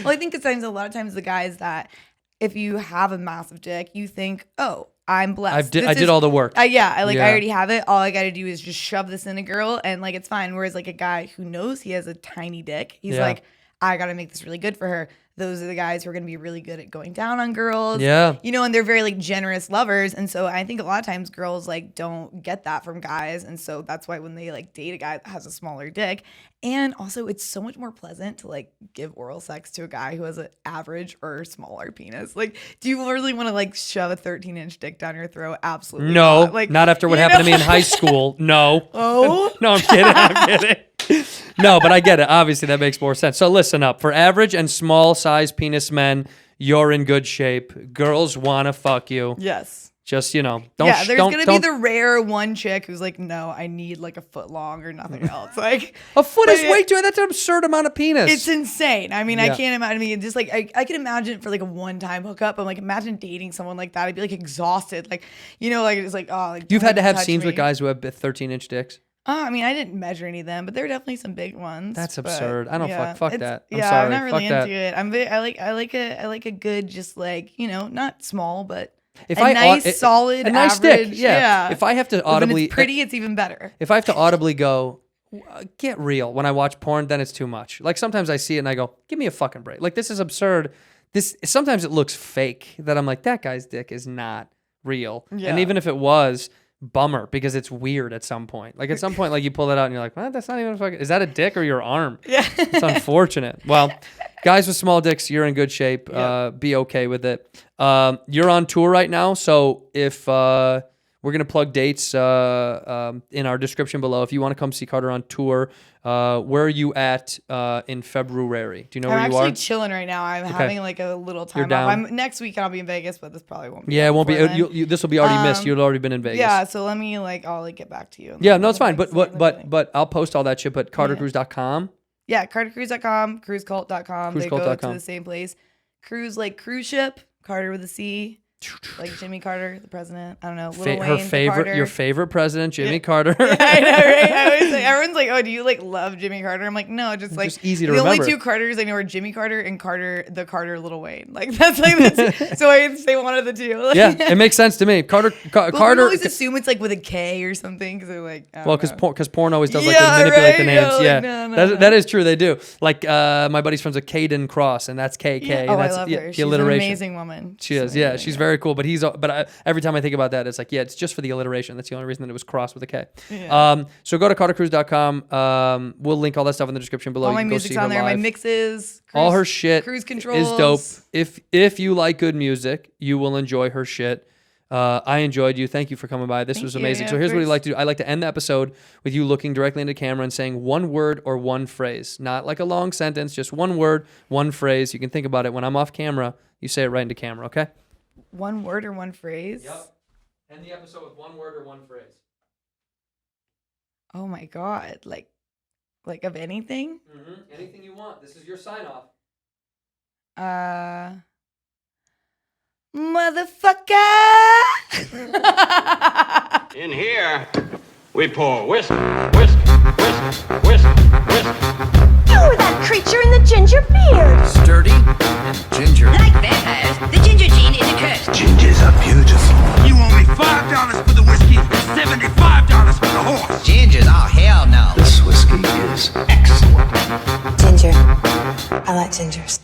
Well, I think a lot of times the guys that if you have a massive dick, you think, oh, I'm blessed. I did all the work. I Yeah. already have it. All I got to do is just shove this in a girl and like it's fine. Whereas like a guy who knows he has a tiny dick, he's Yeah. like, I got to make this really good for her. Those are the guys who are going to be really good at going down on girls. Yeah. And they're very like generous lovers. And so I think a lot of times girls like don't get that from guys. And so that's why when they like date a guy that has a smaller dick, and also it's so much more pleasant to like give oral sex to a guy who has an average or smaller penis. Like, do you really want to like shove a 13-inch dick down your throat? Absolutely No, not. Like, not after what happened to me in high school. No. Oh? No, I'm kidding. I'm kidding. No, but I get it. Obviously, that makes more sense. So listen up. For average and small size penis men, you're in good shape. Girls want to fuck you. Yes. Just, don't. There's going to be the rare one chick who's like, no, I need like a foot long or nothing else. Like a foot is but way too. That's an absurd amount of penis. It's insane. I mean, Yeah. I can't imagine. I mean, just like I can imagine it for like a one-time hookup. I'm like, imagine dating someone like that. I'd be like exhausted. Like, like it's like, oh, like You've had to don't have touch scenes me. with guys who have 13-inch dicks. I mean, I didn't measure any of them, but there were definitely some big ones. That's but, absurd. I don't yeah, fuck it's- that. I'm yeah, sorry. I'm not really Fuck into that. it. I like a good, just like not small, but If a I nice, solid, a nice average. dick, yeah. If I have to When audibly, it's pretty, it's even better. if I have to audibly go, get real when I watch porn, then it's too much. Like sometimes I see it and I go, give me a fucking break. Like this is absurd. Sometimes it looks fake that I'm like, that guy's dick is not real. Yeah. And even if it was, bummer, because it's weird at some point. Like at some point, like you pull it out and you're like, what? That's not even a fucking, is that a dick or your arm? Yeah. It's unfortunate. Well, guys with small dicks, you're in good shape. Yeah. Be okay with it. You're on tour right now. So if we're going to plug dates in our description below. If you want to come see Carter on tour, where are you at in February? Do you know I'm where you actually are? chilling right now. I'm having like a little time down. off. Next week I'll be in Vegas, but this probably won't be. Yeah, it out won't be. before then. This will be already missed. You'd already been in Vegas. Yeah, so let me I'll get back to you. Yeah, no, it's fine. But I'll post all that shit. But CarterCruise.com. Yeah, CarterCruise.com, CruiseCult.com. They go to CruiseCult.com. the same place. Cruise like cruise ship. Carter with a C. Like Jimmy Carter, the president. I don't know. Lil Wayne, Her the favorite, Carter. your favorite president, Jimmy Carter. Yeah, I know, right? I always say, everyone's like, "Oh, do you like love Jimmy Carter?" I'm like, "No, just like just easy to the remember. only two Carters I know are Jimmy Carter and Carter, the Carter Lil Wayne. Like that's like the two. So I say one of the two. Like, Yeah, it makes sense to me. Carter. well, Carter. people always assume it's like with a K or something because they're like, I Well, don't know. because porn always does like Yeah, they manipulate the right? names. Yeah, Yeah, like, no. that is true. They do. Like my buddy's friend's a Caden Cross, and that's KK. Yeah. And Oh, that's, I love her. the She's an alliteration. amazing woman. She is. Yeah, she's very cool. But every time I think about that, it's like, yeah, it's just for the alliteration. That's the only reason that it was crossed with a K. Yeah. So go to CarterCruise.com. We'll link all that stuff in the description below. All You my can go music's see her on there. My live. mixes. All her shit Cruise is controls. dope. If you like good music, you will enjoy her shit. I enjoyed you. Thank you for coming by. This Thank was you. amazing. Yeah, So of here's what I course. like to do. I like to end the episode with you looking directly into camera and saying one word or one phrase. Not like a long sentence, just one word, one phrase. You can think about it. When I'm off camera, you say it right into camera, okay? One word or one phrase? End the episode with one word or one phrase. Oh my God. Like, Like of anything? Anything you want. This is your sign off. Motherfucker! In here, we pour whiskey, whiskey, whiskey, whiskey, whiskey. You were that creature in the ginger beard. Sturdy and ginger. Like vampires, the ginger gene is a curse. Gingers are beautiful. You owe me $5 for the whiskey and $75 for the horse. Gingers? Oh, hell no. This whiskey is excellent. Ginger. I like gingers.